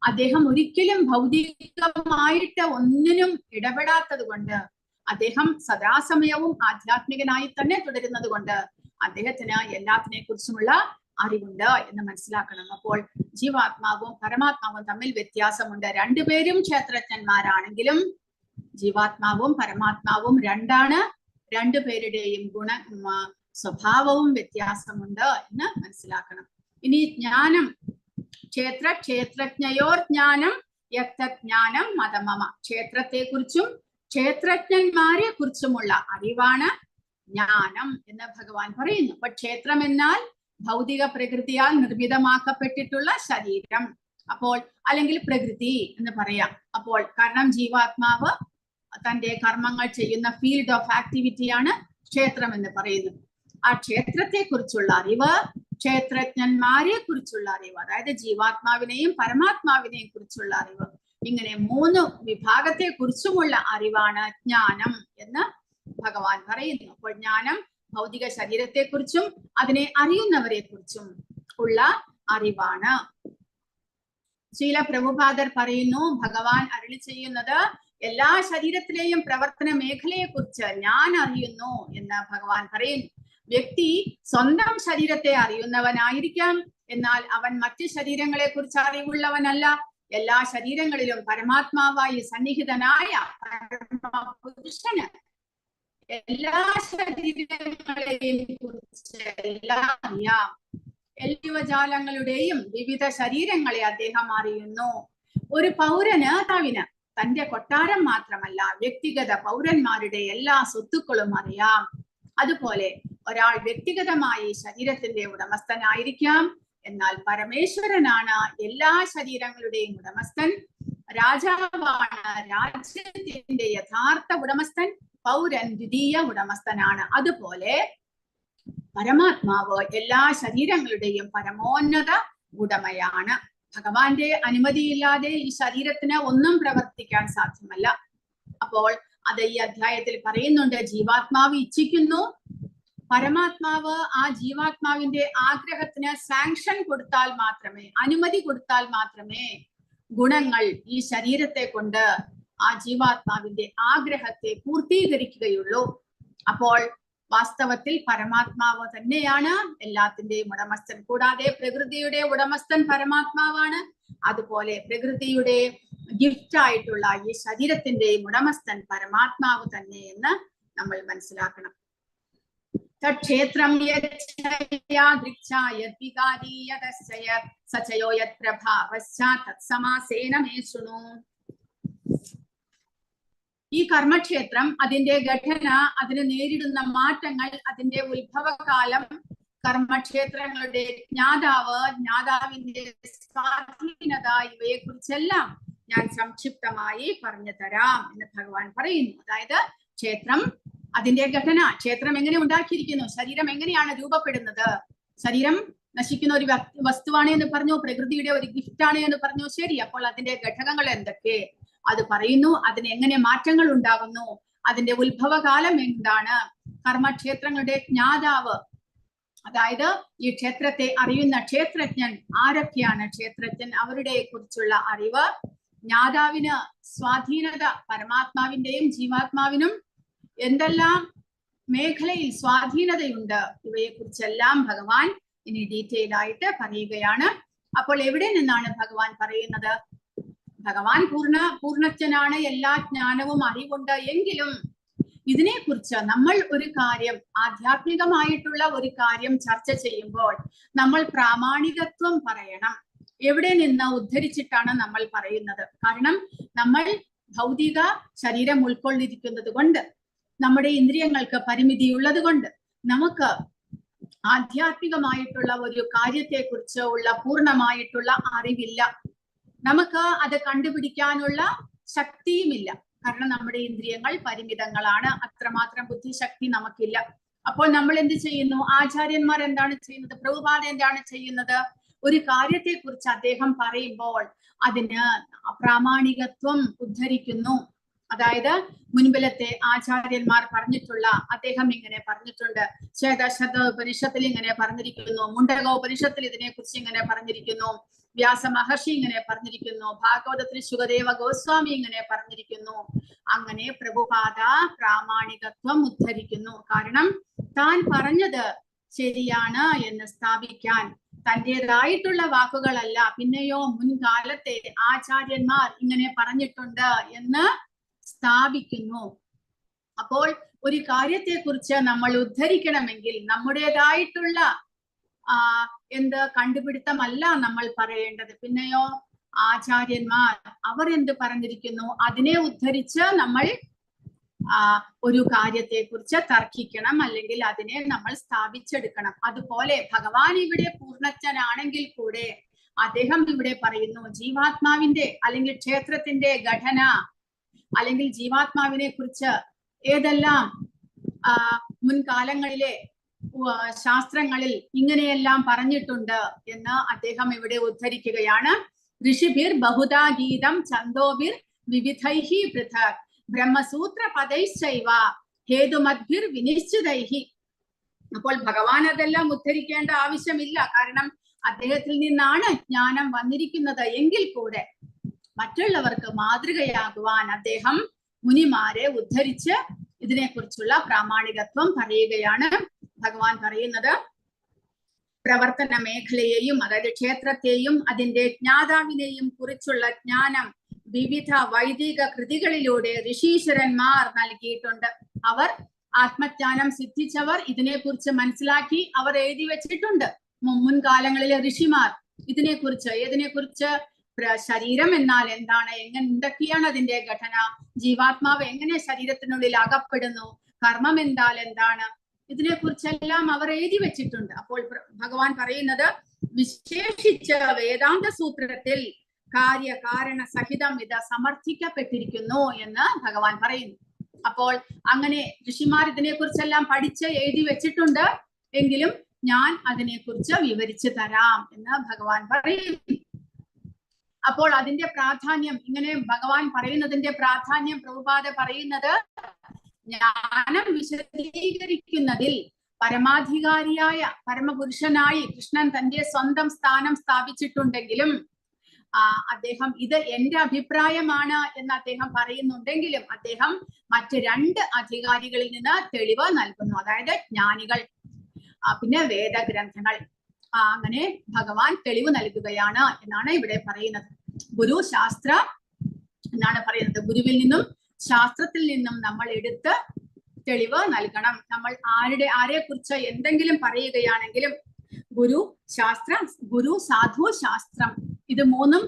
അദ്ദേഹം ഒരിക്കലും ഭൗതികമായിട്ട് ഒന്നിനും ഇടപെടാത്തത് കൊണ്ട്, അദ്ദേഹം സദാസമയവും ആധ്യാത്മികനായി തന്നെ തുടരുന്നത് കൊണ്ട് അദ്ദേഹത്തിന് എല്ലാത്തിനെ കുറിച്ചുമുള്ള അറിവുണ്ട് എന്ന് മനസ്സിലാക്കണം. അപ്പോൾ ജീവാത്മാവും പരമാത്മാവും തമ്മിൽ വ്യത്യാസമുണ്ട്. രണ്ടുപേരും ക്ഷേത്രജ്ഞന്മാരാണെങ്കിലും ജീവാത്മാവും പരമാത്മാവും രണ്ടാണ്. രണ്ടുപേരുടെയും സ്വഭാവവും വ്യത്യാസമുണ്ട് എന്ന് മനസ്സിലാക്കണം. ഇനി ജ്ഞാനം, ക്ഷേത്രജ്ഞയോർജ്ഞാനം യജ്ഞാനം മതമമ. ക്ഷേത്രത്തെ കുറിച്ചും ക്ഷേത്രജ്ഞന്മാരെ കുറിച്ചുമുള്ള അറിവാണ് ജ്ഞാനം എന്ന് ഭഗവാൻ പറയുന്നു. അപ്പൊ ക്ഷേത്രം എന്നാൽ ഭൗതിക പ്രകൃതിയാൽ നിർമ്മിതമാക്കപ്പെട്ടിട്ടുള്ള ശരീരം, അപ്പോൾ അല്ലെങ്കിൽ പ്രകൃതി എന്ന് പറയാം. അപ്പോൾ കാരണം ജീവാത്മാവ് തന്റെ കർമ്മങ്ങൾ ചെയ്യുന്ന ഫീൽഡ് ഓഫ് ആക്ടിവിറ്റിയാണ് ക്ഷേത്രം എന്ന് പറയുന്നത്. ആ ക്ഷേത്രത്തെ കുറിച്ചുള്ള അറിവ്, ക്ഷേത്രജ്ഞന്മാരെ കുറിച്ചുള്ള അറിവ്, അതായത് ജീവാത്മാവിനെയും പരമാത്മാവിനെയും കുറിച്ചുള്ള അറിവ്, ഇങ്ങനെ മൂന്ന് വിഭാഗത്തെ കുറിച്ചുമുള്ള അറിവാണ് ജ്ഞാനം എന്ന് ഭഗവാൻ പറയുന്നു. അപ്പോൾ ജ്ഞാനം ഭൗതിക ശരീരത്തെ കുറിച്ചും അതിനെ അറിയുന്നവരെ കുറിച്ചും ഉള്ള അറിവാണ്. ശ്രീല പ്രഭുപാദർ പറയുന്നു, ഭഗവാൻ അരുളി ചെയ്യുന്നത് എല്ലാ ശരീരത്തിലെയും പ്രവർത്തന മേഖലയെ കുറിച്ച് ഞാൻ അറിയുന്നു എന്ന് ഭഗവാൻ പറയുന്നു. വ്യക്തി സ്വന്തം ശരീരത്തെ അറിയുന്നവനായിരിക്കാം, എന്നാൽ അവൻ മറ്റ് ശരീരങ്ങളെ കുറിച്ച് അറിവുള്ളവനല്ല. എല്ലാ ശരീരങ്ങളിലും പരമാത്മാവായി സന്നിഹിതനായ പരമപുരുഷന് എല്ലാ ശരീരങ്ങളെയും കുറിച്ച് എല്ലാം അറിയാം. ജീവജാലങ്ങളുടെയും വിവിധ ശരീരങ്ങളെ അദ്ദേഹം അറിയുന്നു. ഒരു പൗരന് തന്റെ കൊട്ടാരം മാത്രമല്ല, വ്യക്തിഗത പൗരന്മാരുടെ എല്ലാ സ്വത്തുക്കളും അറിയാം. അതുപോലെ ഒരാൾ വ്യക്തിഗതമായി ശരീരത്തിന്റെ ഉടമസ്ഥനായിരിക്കാം, എന്നാൽ പരമേശ്വരനാണ് എല്ലാ ശരീരങ്ങളുടെയും ഉടമസ്ഥൻ. രാജാവാണ് രാജ്യത്തിന്റെ യഥാർത്ഥ ഉടമസ്ഥൻ, പൗരൻ ദ്വിതീയ ഉടമസ്ഥനാണ്. അതുപോലെ പരമാത്മാവ് എല്ലാ ശരീരങ്ങളുടെയും പരമോന്നത ഉടമയാണ്. ഭഗവാന്റെ അനുമതിയില്ലാതെ ഈ ശരീരത്തിന് ഒന്നും പ്രവർത്തിക്കാൻ സാധ്യമല്ല. അപ്പോൾ അത് ഈ അധ്യായത്തിൽ പറയുന്നുണ്ട്. ജീവാത്മാവ് ഇച്ഛിക്കുന്നു, പരമാത്മാവ് ആ ജീവാത്മാവിന്റെ ആഗ്രഹത്തിന് സാങ്ഷൻ കൊടുത്താൽ മാത്രമേ, അനുമതി കൊടുത്താൽ മാത്രമേ ഗുണങ്ങൾ ഈ ശരീരത്തെ കൊണ്ട് ആ ജീവാത്മാവിന്റെ ആഗ്രഹത്തെ പൂർത്തീകരിക്കുകയുള്ളൂ. അപ്പോൾ വാസ്തവത്തിൽ പരമാത്മാവ് തന്നെയാണ് എല്ലാത്തിന്റെയും ഉടമസ്ഥൻ. കൂടാതെ പ്രകൃതിയുടെ ഉടമസ്ഥൻ പരമാത്മാവാണ്. അതുപോലെ പ്രകൃതിയുടെ ഗിഫ്റ്റ് ആയിട്ടുള്ള ഈ ശരീരത്തിന്റെയും ഉടമസ്ഥൻ പരമാത്മാവ് തന്നെ എന്ന് നമ്മൾ മനസ്സിലാക്കണം. തക്ഷേത്രം ഈ കർമ്മക്ഷേത്രം, അതിന്റെ ഘടന, അതിന് നേരിടുന്ന മാറ്റങ്ങൾ, അതിന്റെ ഉത്ഭവകാലം, കർമ്മക്ഷേത്രങ്ങളുടെ ജ്ഞാതാവിന്റെ സ്വാധീനത, ഇവയെ കുറിച്ചെല്ലാം ഞാൻ സംക്ഷിപ്തമായി പറഞ്ഞു തരാം എന്ന് ഭഗവാൻ പറയുന്നു. അതായത് ക്ഷേത്രം, അതിന്റെ ഘടന, ക്ഷേത്രം എങ്ങനെ ഉണ്ടാക്കിയിരിക്കുന്നു, ശരീരം എങ്ങനെയാണ് രൂപപ്പെടുന്നത്, ശരീരം നശിക്കുന്ന ഒരു വസ്തുവാണ് എന്ന് പറഞ്ഞു, പ്രകൃതിയുടെ ഒരു ഗിഫ്റ്റ് ആണ് എന്ന് പറഞ്ഞു. ശരി, അപ്പോൾ അതിന്റെ ഘടകങ്ങൾ എന്തൊക്കെ അത് പറയുന്നു, അതിന് എങ്ങനെ മാറ്റങ്ങൾ ഉണ്ടാകുന്നു, അതിന്റെ ഉത്ഭവകാലം എന്താണ്, കർമ്മക്ഷേത്രങ്ങളുടെ ജ്ഞാതാവ്, അതായത് ഈ ക്ഷേത്രത്തെ അറിയുന്ന ക്ഷേത്രജ്ഞൻ ആരൊക്കെയാണ്, ക്ഷേത്രജ്ഞൻ അവരുടെ കുറിച്ചുള്ള അറിവ്, ജ്ഞാതാവിന് സ്വാധീനത, പരമാത്മാവിന്റെയും ജീവാത്മാവിനും എന്തെല്ലാം മേഖലയിൽ സ്വാധീനതയുണ്ട്, ഇവയെ കുറിച്ചെല്ലാം ഭഗവാൻ ഇനി ഡീറ്റെയിൽ ആയിട്ട് പറയുകയാണ്. അപ്പോൾ എവിടെ നിന്നാണ് ഭഗവാൻ പറയുന്നത്? ഭഗവാൻ പൂർണ്ണജ്ഞനാണ്, എല്ലാ ജ്ഞാനവും അറിവുണ്ട്. എങ്കിലും ഇതിനെക്കുറിച്ച് നമ്മൾ ഒരു കാര്യം, ആധ്യാത്മികമായിട്ടുള്ള ഒരു കാര്യം ചർച്ച ചെയ്യുമ്പോൾ നമ്മൾ പ്രാമാണികത്വം പറയണം. എവിടെ നിന്ന് ഉദ്ധരിച്ചിട്ടാണ് നമ്മൾ പറയുന്നത്? കാരണം നമ്മൾ ഭൗതിക ശരീരം ഉൾക്കൊള്ളിരിക്കുന്നത് കൊണ്ട്, നമ്മുടെ ഇന്ദ്രിയങ്ങൾക്ക് പരിമിതിയുള്ളത് കൊണ്ട് നമുക്ക് ആധ്യാത്മികമായിട്ടുള്ള ഒരു കാര്യത്തെ കുറിച്ച് ഉള്ള പൂർണ്ണമായിട്ടുള്ള അറിവില്ല. നമുക്ക് അത് കണ്ടുപിടിക്കാനുള്ള ശക്തിയുമില്ല. കാരണം നമ്മുടെ ഇന്ദ്രിയങ്ങൾ പരിമിതങ്ങളാണ്, അത്രമാത്രം ബുദ്ധിശക്തി നമുക്കില്ല. അപ്പോൾ നമ്മൾ എന്ത് ചെയ്യുന്നു? ആചാര്യന്മാർ എന്താണ് ചെയ്യുന്നത്? പ്രഭുപാദ എന്താണ് ചെയ്യുന്നത്? ഒരു കാര്യത്തെ കുറിച്ച് അദ്ദേഹം പറയുമ്പോൾ അതിന് പ്രാമാണികത്വം ഉദ്ധരിക്കുന്നു. അതായത് മുൻപിലത്തെ ആചാര്യന്മാർ പറഞ്ഞിട്ടുള്ള, അദ്ദേഹം ഇങ്ങനെ പറഞ്ഞിട്ടുണ്ട്, ഉപനിഷത്തിൽ ഇങ്ങനെ പറഞ്ഞിരിക്കുന്നു, മുണ്ടകോപനിഷത്തിൽ ഇതിനെ കുറിച്ച് ഇങ്ങനെ പറഞ്ഞിരിക്കുന്നു, വ്യാസ മഹർഷി ഇങ്ങനെ പറഞ്ഞിരിക്കുന്നു, ഭാഗവതത്തിൽ ശുകദേവ ഗോസ്വാമി ഇങ്ങനെ പറഞ്ഞിരിക്കുന്നു. അങ്ങനെ പ്രഭുപാദ പ്രാമാണികത്വം ഉദ്ധരിക്കുന്നു. കാരണം താൻ പറഞ്ഞത് ശരിയാണ് എന്ന് സ്ഥാപിക്കാൻ, തന്റേതായിട്ടുള്ള വാക്കുകളല്ല, പിന്നെയോ മുൻകാലത്തെ ആചാര്യന്മാർ ഇങ്ങനെ പറഞ്ഞിട്ടുണ്ട് എന്ന് സ്ഥാപിക്കുന്നു. അപ്പോൾ ഒരു കാര്യത്തെ കുറിച്ച് നമ്മൾ ഉദ്ധരിക്കണമെങ്കിൽ നമ്മുടേതായിട്ടുള്ള എന്ത് കണ്ടുപിടുത്തമല്ല നമ്മൾ പറയേണ്ടത്, പിന്നെയോ ആചാര്യന്മാർ അവർ എന്ത് പറഞ്ഞിരിക്കുന്നു അതിനെ ഉദ്ധരിച്ച് നമ്മൾ ഒരു കാര്യത്തെ കുറിച്ച് തർക്കിക്കണം, അല്ലെങ്കിൽ അതിനെ നമ്മൾ സ്ഥാപിച്ചെടുക്കണം. അതുപോലെ ഭഗവാൻ ഇവിടെ പൂർണ്ണജ്ഞനാണെങ്കിൽ കൂടെ അദ്ദേഹം ഇവിടെ പറയുന്നു ജീവാത്മാവിന്റെ അല്ലെങ്കിൽ ക്ഷേത്രത്തിന്റെ ഘടന, അല്ലെങ്കിൽ ജീവാത്മാവിനെ കുറിച്ച് ഏതെല്ലാം മുൻകാലങ്ങളിലെ ശാസ്ത്രങ്ങളിൽ ഇങ്ങനെയെല്ലാം പറഞ്ഞിട്ടുണ്ട് എന്ന് അദ്ദേഹം ഇവിടെ ഉദ്ധരിക്കുകയാണ്. ഋഷിഭിർ ബഹുദാ ഗീതം ഛന്ദോഭിർ വിവിധൈഹി പൃഥക് ബ്രഹ്മസൂത്ര പദൈശ്ചൈവ ഹേതുമദ്ഭിർ വിനിശ്ചിതൈഹി. അപ്പോൾ ഭഗവാൻ അതെല്ലാം ഉദ്ധരിക്കേണ്ട ആവശ്യമില്ല, കാരണം അദ്ദേഹത്തിൽ നിന്നാണ് ജ്ഞാനം വന്നിരിക്കുന്നത്. എങ്കിൽ കൂടെ മറ്റുള്ളവർക്ക് മാതൃകയാകുവാൻ അദ്ദേഹം മുനിമാരെ ഉദ്ധരിച്ച് ഇതിനെക്കുറിച്ചുള്ള പ്രാമാണികത്വം പറയുകയാണ്. ഭഗവാൻ പറയുന്നത് പ്രവർത്തന മേഖലയെയും അതായത് ക്ഷേത്രത്തെയും അതിന്റെ ജ്ഞാതാവിനെയും കുറിച്ചുള്ള ജ്ഞാനം വിവിധ വൈദിക കൃതികളിലൂടെ ഋഷീശ്വരന്മാർ നൽകിയിട്ടുണ്ട്. അവർ ആത്മജ്ഞാനം സിദ്ധിച്ചവർ ഇതിനെക്കുറിച്ച് മനസ്സിലാക്കി അവർ എഴുതി വെച്ചിട്ടുണ്ട്. മുൻകാലങ്ങളിലെ ഋഷിമാർ ഏതിനെക്കുറിച്ച് ശരീരം എന്നാൽ എന്താണ്, എന്തൊക്കെയാണ് അതിന്റെ ഘടന, ജീവാത്മാവ് എങ്ങനെ ശരീരത്തിനുള്ളിൽ അകപ്പെടുന്നു, കർമ്മം എന്നാൽ എന്താണ്, ഇതിനെക്കുറിച്ചെല്ലാം അവർ എഴുതി വെച്ചിട്ടുണ്ട്. അപ്പോൾ ഭഗവാൻ പറയുന്നത് വിശേഷിച്ച വേദാന്ത സൂത്രത്തിൽ കാര്യകാരണ സഹിതം ഇത് സമർത്ഥിക്കപ്പെട്ടിരിക്കുന്നു എന്ന് ഭഗവാൻ പറയുന്നു. അപ്പോൾ അങ്ങനെ ഋഷിമാർ ഇതിനെക്കുറിച്ചെല്ലാം പഠിച്ച് എഴുതി വെച്ചിട്ടുണ്ട്. എങ്കിലും ഞാൻ അതിനെക്കുറിച്ച് വിവരിച്ചു തരാം എന്ന് ഭഗവാൻ പറയുന്നു. അപ്പോൾ അതിന്റെ പ്രാധാന്യം, ഇങ്ങനെ ഭഗവാൻ പറയുന്നതിന്റെ പ്രാധാന്യം പ്രഭുപാദ പറയുന്നത്, ജ്ഞാനം വിശദീകരിക്കുന്നതിൽ പരമാധികാരിയായ പരമപുരുഷനായി കൃഷ്ണൻ തന്റെ സ്വന്തം സ്ഥാനം സ്ഥാപിച്ചിട്ടുണ്ടെങ്കിലും അദ്ദേഹം ഇത് എന്റെ അഭിപ്രായമാണ് എന്ന് അദ്ദേഹം പറയുന്നുണ്ടെങ്കിലും അദ്ദേഹം മറ്റ് 2 അധികാരികളിൽ നിന്ന് തെളിവ് നൽകുന്നു. അതായത് ജ്ഞാനികൾ, പിന്നെ വേദഗ്രന്ഥങ്ങൾ. അങ്ങനെ ഭഗവാൻ തെളിവ് നൽകുകയാണ് എന്നാണ് ഇവിടെ പറയുന്നത്. ഗുരു ശാസ്ത്ര എന്നാണ് പറയുന്നത്. ഗുരുവിൽ നിന്നും ശാസ്ത്രത്തിൽ നിന്നും നമ്മൾ എടുത്ത് തെളിവ് നൽകണം. നമ്മൾ ആരെക്കുറിച്ച് എന്തെങ്കിലും പറയുകയാണെങ്കിലും ഗുരു, ശാസ്ത്രം, ഗുരു, സാധു, ശാസ്ത്രം, ഇത് 3ഉം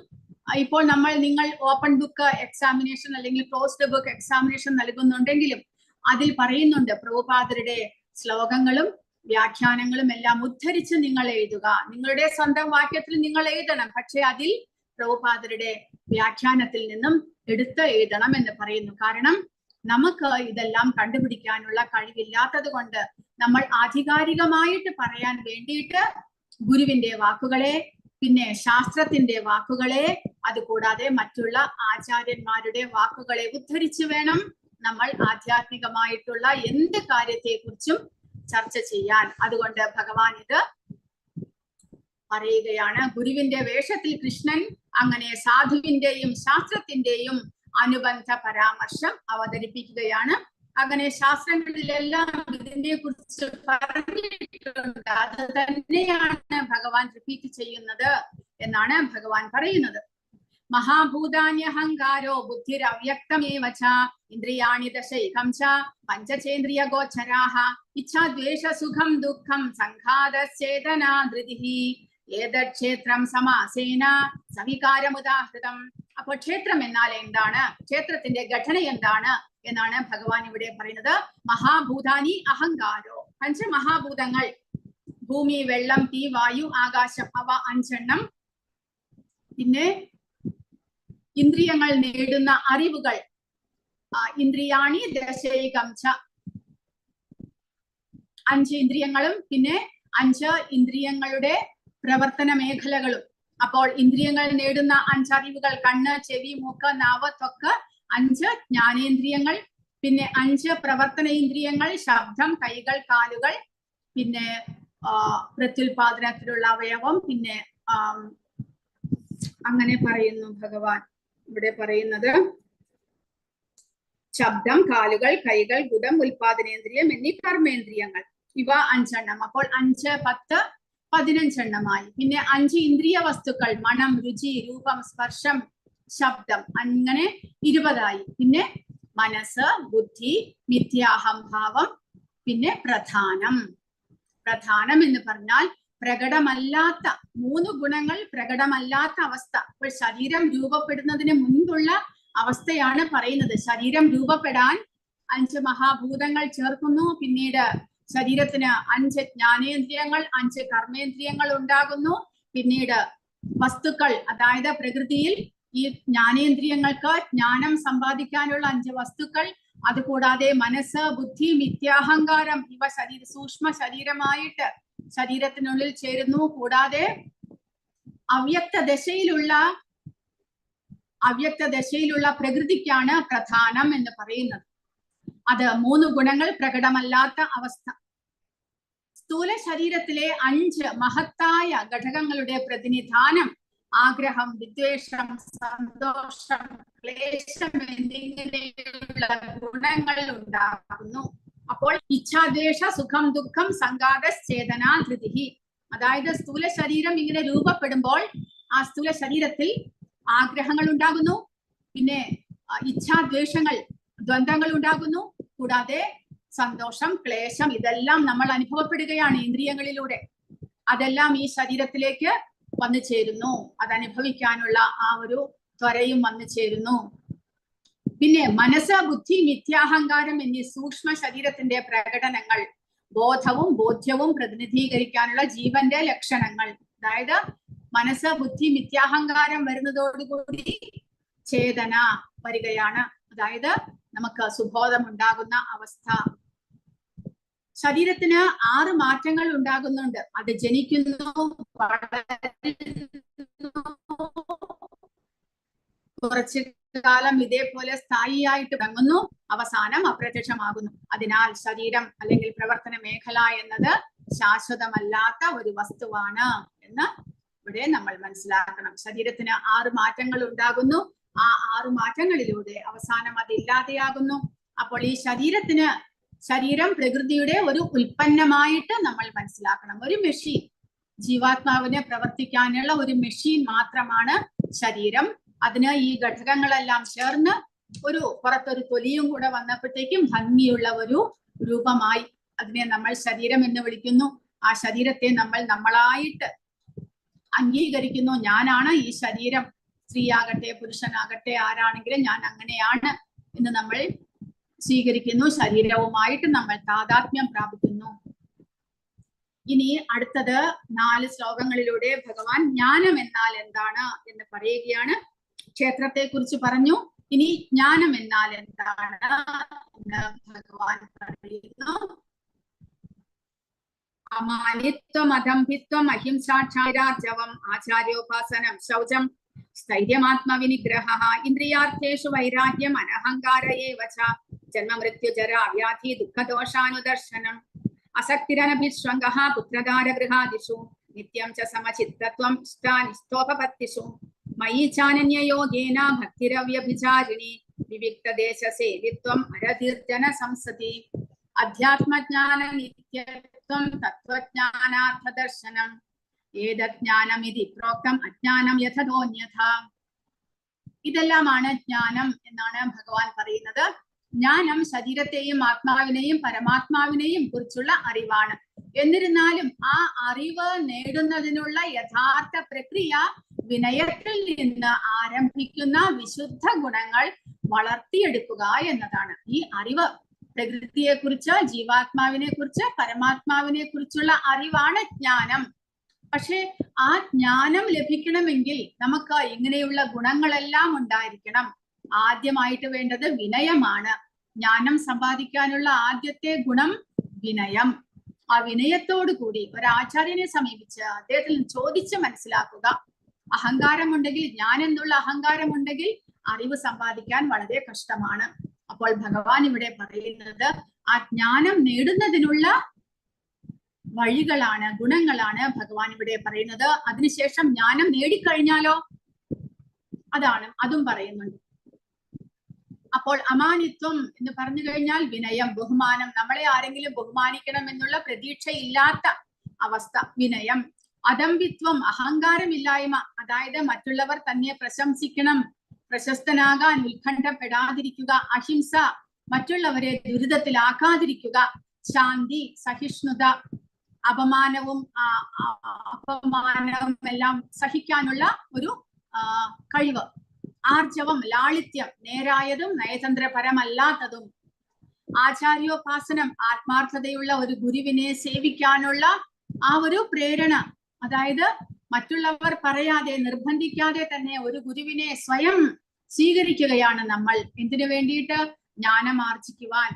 ഇപ്പോൾ നിങ്ങൾ ഓപ്പൺ ബുക്ക് എക്സാമിനേഷൻ അല്ലെങ്കിൽ ക്ലോസ്ഡ് ബുക്ക് എക്സാമിനേഷൻ നൽകുന്നുണ്ടെങ്കിലും അതിൽ പറയുന്നുണ്ട്, പ്രഭുപാദരുടെ ശ്ലോകങ്ങളും വ്യാഖ്യാനങ്ങളും എല്ലാം ഉദ്ധരിച്ച് നിങ്ങൾ എഴുതുക. നിങ്ങളുടെ സ്വന്തം വാക്യത്തിൽ നിങ്ങൾ എഴുതണം, പക്ഷെ അതിൽ പ്രഭുപാദരുടെ വ്യാഖ്യാനത്തിൽ നിന്നും എടുത്ത് എഴുതണം എന്ന് പറയുന്നു. കാരണം നമുക്ക് ഇതെല്ലാം കണ്ടുപിടിക്കാനുള്ള കഴിവില്ലാത്തത് കൊണ്ട് നമ്മൾ ആധികാരികമായിട്ട് പറയാൻ വേണ്ടിയിട്ട് ഗുരുവിന്റെ വാക്കുകളെ, പിന്നെ ശാസ്ത്രത്തിന്റെ വാക്കുകളെ, അതുകൂടാതെ മറ്റുള്ള ആചാര്യന്മാരുടെ വാക്കുകളെ ഉദ്ധരിച്ചു വേണം നമ്മൾ ആധ്യാത്മികമായിട്ടുള്ള എന്ത് കാര്യത്തെക്കുറിച്ചും ചർച്ച ചെയ്യാൻ. അതുകൊണ്ട് ഭഗവാൻ ഇത് പറയുകയാണ്. ഗുരുവിന്റെ വേഷത്തിൽ കൃഷ്ണൻ അങ്ങനെ സാധുവിന്റെയും ശാസ്ത്രത്തിന്റെയും അനുബന്ധ പരാമർശം അവതരിപ്പിക്കുകയാണ്. അങ്ങനെ ശാസ്ത്രങ്ങളിലെല്ലാം ഇതിനെ കുറിച്ച് പറഞ്ഞിട്ടുണ്ട്. അത് തന്നെയാണ് ഭഗവാൻ റിപ്പീറ്റ് ചെയ്യുന്നത് എന്നാണ് ഭഗവാൻ പറയുന്നത്. മഹാഭൂതാന്യഹങ്കാരോ ബുദ്ധിരവ്യക്തമേവ ച ഇന്ദ്രിയാണി ദശൈകം ച പഞ്ചചേന്ദ്രിയ ഗോചരാഃ ഇച്ഛാദ്വേഷ സുഖം ദുഃഖം സംഘാതശ്ചേതനാ ധൃതിഃ ഏതക്ഷേത്രം സമാസേന സവികാരമുദാഹൃതം. അപ്പോൾ ക്ഷേത്രം എന്നാൽ എന്താണ്, ക്ഷേത്രത്തിന്റെ ഘടന എന്താണ് എന്നാണ് ഭഗവാൻ ഇവിടെ പറയുന്നത്. മഹാഭൂതാനി അഹങ്കാരോ, 5 മഹാഭൂതങ്ങൾ, ഭൂമി, വെള്ളം, തീ, വായു, ആകാശം, അവ 5 എണ്ണം. പിന്നെ ഇന്ദ്രിയങ്ങൾ നേടുന്ന അറിവുകൾ, ഇന്ദ്രിയാണി ദശൈകം ച, 5 ഇന്ദ്രിയങ്ങളും പിന്നെ 5 ഇന്ദ്രിയങ്ങളുടെ പ്രവർത്തന മേഖലകളും. അപ്പോൾ ഇന്ദ്രിയങ്ങൾ നേടുന്ന 5 അറിവുകൾ, കണ്ണ്, ചെവി, മൂക്ക്, നാവ്, ത്വക്ക്, 5 ജ്ഞാനേന്ദ്രിയങ്ങൾ, പിന്നെ 5 പ്രവർത്തന ഇന്ദ്രിയങ്ങൾ, ശബ്ദം, കൈകൾ, കാലുകൾ, പിന്നെ പ്രത്യുൽപാദനത്തിലുള്ള അവയവം, പിന്നെ അങ്ങനെ പറയുന്നു ഭഗവാൻ ഇവിടെ പറയുന്നത്, ശബ്ദം, കാലുകൾ, കൈകൾ, ഗുദം, ഉൽപാദനേന്ദ്രിയം എന്നീ കർമ്മേന്ദ്രിയങ്ങൾ. ഇവ 5 എണ്ണം. അപ്പോൾ 5, 10, 15 എണ്ണമായി. പിന്നെ 5 ഇന്ദ്രിയ വസ്തുക്കൾ, മണം, രുചി, രൂപം, സ്പർശം, ശബ്ദം, അങ്ങനെ 20ആയി. പിന്നെ മനസ്സ്, ബുദ്ധി, മിഥ്യാഹംഭാവം, പിന്നെ പ്രധാനം. പ്രധാനം എന്ന് പറഞ്ഞാൽ പ്രകടമല്ലാത്ത 3 ഗുണങ്ങൾ, പ്രകടമല്ലാത്ത അവസ്ഥ. അപ്പോൾ ശരീരം രൂപപ്പെടുന്നതിന് മുൻപുള്ള അവസ്ഥയാണ് പറയുന്നത്. ശരീരം രൂപപ്പെടാൻ 5 മഹാഭൂതങ്ങൾ ചേർക്കുന്നു. പിന്നീട് ശരീരത്തിന് 5 ജ്ഞാനേന്ദ്രിയങ്ങൾ, 5 കർമ്മേന്ദ്രിയങ്ങൾ ഉണ്ടാകുന്നു. പിന്നീട് വസ്തുക്കൾ, അതായത് പ്രകൃതിയിൽ ഈ ജ്ഞാനേന്ദ്രിയങ്ങൾക്ക് ജ്ഞാനം സമ്പാദിക്കാനുള്ള 5 വസ്തുക്കൾ, അതുകൂടാതെ മനസ്സ്, ബുദ്ധി, മിഥ്യാഹങ്കാരം, ഇവ സൂക്ഷ്മ ശരീരമായിട്ട് ശരീരത്തിനുള്ളിൽ ചേരുന്നു. കൂടാതെ അവ്യക്ത ദശയിലുള്ള പ്രകൃതിക്കാണ് പ്രധാനം എന്ന് പറയുന്നത്. അത് 3 ഗുണങ്ങൾ, പ്രകടമല്ലാത്ത അവസ്ഥ. സ്ഥൂല ശരീരത്തിലെ 5 മഹത്തായ ഘടകങ്ങളുടെ പ്രതിനിധാനം ആഗ്രഹം, വിദ്വേഷം, സന്തോഷം, ക്ലേശം എന്നിങ്ങനെയുള്ള ഗുണങ്ങൾ ഉണ്ടാകുന്നു. അപ്പോൾ ഇച്ഛാദ്വേഷ സുഖം ദുഃഖം സംഘാതശ്ചേതനാ ധൃതിഃ, അതായത് സ്ഥൂല ശരീരം ഇങ്ങനെ രൂപപ്പെടുമ്പോൾ ആ സ്ഥൂല ശരീരത്തിൽ ആഗ്രഹങ്ങൾ ഉണ്ടാകുന്നു, പിന്നെ ഇച്ഛാദ്വേഷങ്ങൾ, ദ്വന്ദ്ങ്ങൾ ഉണ്ടാകുന്നു, കൂടാതെ സന്തോഷം, ക്ലേശം ഇതെല്ലാം നമ്മൾ അനുഭവപ്പെടുകയാണ് ഇന്ദ്രിയങ്ങളിലൂടെ. അതെല്ലാം ഈ ശരീരത്തിലേക്ക് വന്നു ചേരുന്നു. അതനുഭവിക്കാനുള്ള ആ ഒരു ത്വരയും വന്നു ചേരുന്നു. പിന്നെ മനസ്സ്, ബുദ്ധി, മിഥ്യാഹങ്കാരം എന്നീ സൂക്ഷ്മ ശരീരത്തിന്റെ പ്രകടനങ്ങൾ, ബോധവും ബോധ്യവും പ്രതിനിധീകരിക്കാനുള്ള ജീവന്റെ ലക്ഷണങ്ങൾ. അതായത് മനസ്സ്, ബുദ്ധി, മിഥ്യാഹങ്കാരം വരുന്നതോടുകൂടി ചേതന വരികയാണ്. അതായത് നമുക്ക് സുബോധം ഉണ്ടാകുന്ന അവസ്ഥ. ശരീരത്തിന് 6 മാറ്റങ്ങൾ ഉണ്ടാകുന്നുണ്ട്. അത് ജനിക്കുന്നു, കുറച്ചു കാലം ഇതേപോലെ സ്ഥായിയായിട്ട് തങ്ങുന്നു, അവസാനം അപ്രത്യക്ഷമാകുന്നു. അതിനാൽ ശരീരം അല്ലെങ്കിൽ പ്രവർത്തന മേഖല എന്നത് ശാശ്വതമല്ലാത്ത ഒരു വസ്തുവാണ് എന്ന് ഇവിടെ നമ്മൾ മനസ്സിലാക്കണം. ശരീരത്തിന് 6 മാറ്റങ്ങൾ ഉണ്ടാകുന്നു. ആ 6 മാറ്റങ്ങളിലൂടെ അവസാനം അത് ഇല്ലാതെയാകുന്നു. അപ്പോൾ ഈ ശരീരം പ്രകൃതിയുടെ ഒരു ഉൽപ്പന്നമായിട്ട് നമ്മൾ മനസ്സിലാക്കണം. ഒരു മെഷീൻ, ജീവാത്മാവിനെ പ്രവർത്തിക്കാനുള്ള ഒരു മെഷീൻ മാത്രമാണ് ശരീരം. അതിന് ഈ ഘടകങ്ങളെല്ലാം ചേർന്ന് പുറത്തൊരു തൊലിയും കൂടെ വന്നപ്പോഴത്തേക്കും ഭംഗിയുള്ള ഒരു രൂപമായി. അതിനെ നമ്മൾ ശരീരം എന്ന് വിളിക്കുന്നു. ആ ശരീരത്തെ നമ്മൾ നമ്മളായിട്ട് അംഗീകരിക്കുന്നു. ഞാനാണ് ഈ ശരീരം. സ്ത്രീയാകട്ടെ പുരുഷനാകട്ടെ ആരാണെങ്കിലും ഞാൻ അങ്ങനെയാണ് എന്ന് നമ്മൾ സ്വീകരിക്കുന്നു. ശരീരവുമായിട്ട് നമ്മൾ താതാത്മ്യം പ്രാപിക്കുന്നു. ഇനി അടുത്തത് 4 ശ്ലോകങ്ങളിലൂടെ ഭഗവാൻ ജ്ഞാനം എന്നാൽ എന്താണ് എന്ന് പറയുകയാണ്. ക്ഷേത്രത്തെ കുറിച്ച് പറഞ്ഞു. ഇനി ജ്ഞാനം എന്നാൽ എന്താണ് എന്ന് ഭഗവാൻ പറയുന്നു. അമാനിത്വം, അദംഭിത്വം, അഹിംസാക്ഷാരാർജവം, ആചാര്യോപാസനം, ശൗചം, സ്ഥൈര്യമാത്മവിനിഗ്രഹ, ഇന്ദ്രിയാർത്ഥേഷു വൈരാഗ്യം, അനഹങ്കാര ഏവ ച, ജന്മമൃത്യുജരാ വ്യാധി ദുഃഖദോഷാനുദർശനം, അസക്തിരനഭിശ്വംഗഃ പുത്രധാരഗൃഹാദിഷു, നിത്യം ച സമചിത്തത്വം ഇഷ്ടാനിഷ്ടോപപത്തിഷു, മയി ചാനന്യയോഗേന ഭക്തിരവ്യഭിചാരിണി, വിവിക്തദേശസേവിത്വം അരതീർജന സംസതി, അധ്യാത്മജ്ഞാന നിത്യത്വം തത്വജ്ഞാനാർത്ഥദർശനം, ഏതജ്ഞാനമിതി പ്രോക്തം അജ്ഞാനം യഥതോന്യഥ. ഇതെല്ലാമാണ് ജ്ഞാനം എന്നാണ് ഭഗവാൻ പറയുന്നത്. ജ്ഞാനം ശരീരത്തെയും ആത്മാവിനെയും പരമാത്മാവിനെയും കുറിച്ചുള്ള അറിവാണ്. എന്നിരുന്നാലും ആ അറിവ് നേടുന്നതിനുള്ള യഥാർത്ഥ പ്രക്രിയ വിനയത്തിൽ നിന്ന് ആരംഭിക്കുന്ന വിശുദ്ധ ഗുണങ്ങൾ വളർത്തിയെടുക്കുക എന്നതാണ്. ഈ അറിവ് പ്രകൃതിയെ കുറിച്ച്, ജീവാത്മാവിനെ കുറിച്ച്, പരമാത്മാവിനെ കുറിച്ചുള്ള അറിവാണ് ജ്ഞാനം. പക്ഷെ ആ ജ്ഞാനം ലഭിക്കണമെങ്കിൽ നമുക്ക് ഇങ്ങനെയുള്ള ഗുണങ്ങളെല്ലാം ഉണ്ടായിരിക്കണം. ആദ്യമായിട്ട് വേണ്ടത് വിനയമാണ്. ജ്ഞാനം സമ്പാദിക്കാനുള്ള ആദ്യത്തെ ഗുണം വിനയം. ആ വിനയത്തോടു കൂടി ഒരാചാര്യനെ സമീപിച്ച് അദ്ദേഹത്തിൽ ചോദിച്ച് മനസ്സിലാക്കുക. അഹങ്കാരമുണ്ടെങ്കിൽ, ഞാൻ എന്നുള്ള അഹങ്കാരമുണ്ടെങ്കിൽ അറിവ് സമ്പാദിക്കാൻ വളരെ കഷ്ടമാണ്. അപ്പോൾ ഭഗവാൻ ഇവിടെ പറയുന്നത് ആ ജ്ഞാനം നേടുന്നതിനുള്ള വഴികളാണ്, ഗുണങ്ങളാണ് ഭഗവാൻ ഇവിടെ പറയുന്നത്. അതിനുശേഷം ജ്ഞാനം നേടിക്കഴിഞ്ഞാലോ അതും പറയുന്നുണ്ട്. അപ്പോൾ അമാനിത്വം എന്ന് പറഞ്ഞു കഴിഞ്ഞാൽ വിനയം, ബഹുമാനം, നമ്മളെ ആരെങ്കിലും ബഹുമാനിക്കണം എന്നുള്ള പ്രതീക്ഷയില്ലാത്ത അവസ്ഥ, വിനയം. അദംഭിത്വം, അഹങ്കാരമില്ലായ്മ, അതായത് മറ്റുള്ളവർ തന്നെ പ്രശംസിക്കണം, പ്രശസ്തനാകാൻ ഉത്കണ്ഠപ്പെടാതിരിക്കുക. അഹിംസ, മറ്റുള്ളവരെ ദുരിതത്തിലാക്കാതിരിക്കുക. ശാന്തി, സഹിഷ്ണുത, അപമാനവും എല്ലാം സഹിക്കാനുള്ള ഒരു കഴിവ്. ആർജവം, ലാളിത്യം, നേരായതും നയതന്ത്രപരമല്ലാത്തതും. ആചാര്യോപാസനം, ആത്മാർത്ഥതയുള്ള ഒരു ഗുരുവിനെ സേവിക്കാനുള്ള ആ ഒരു പ്രേരണ. അതായത് മറ്റുള്ളവർ പറയാതെ, നിർബന്ധിക്കാതെ തന്നെ ഒരു ഗുരുവിനെ സ്വയം സ്വീകരിക്കുകയാണ് നമ്മൾ. എന്തിനു വേണ്ടിയിട്ട്? ജ്ഞാനം ആർജിക്കുവാൻ.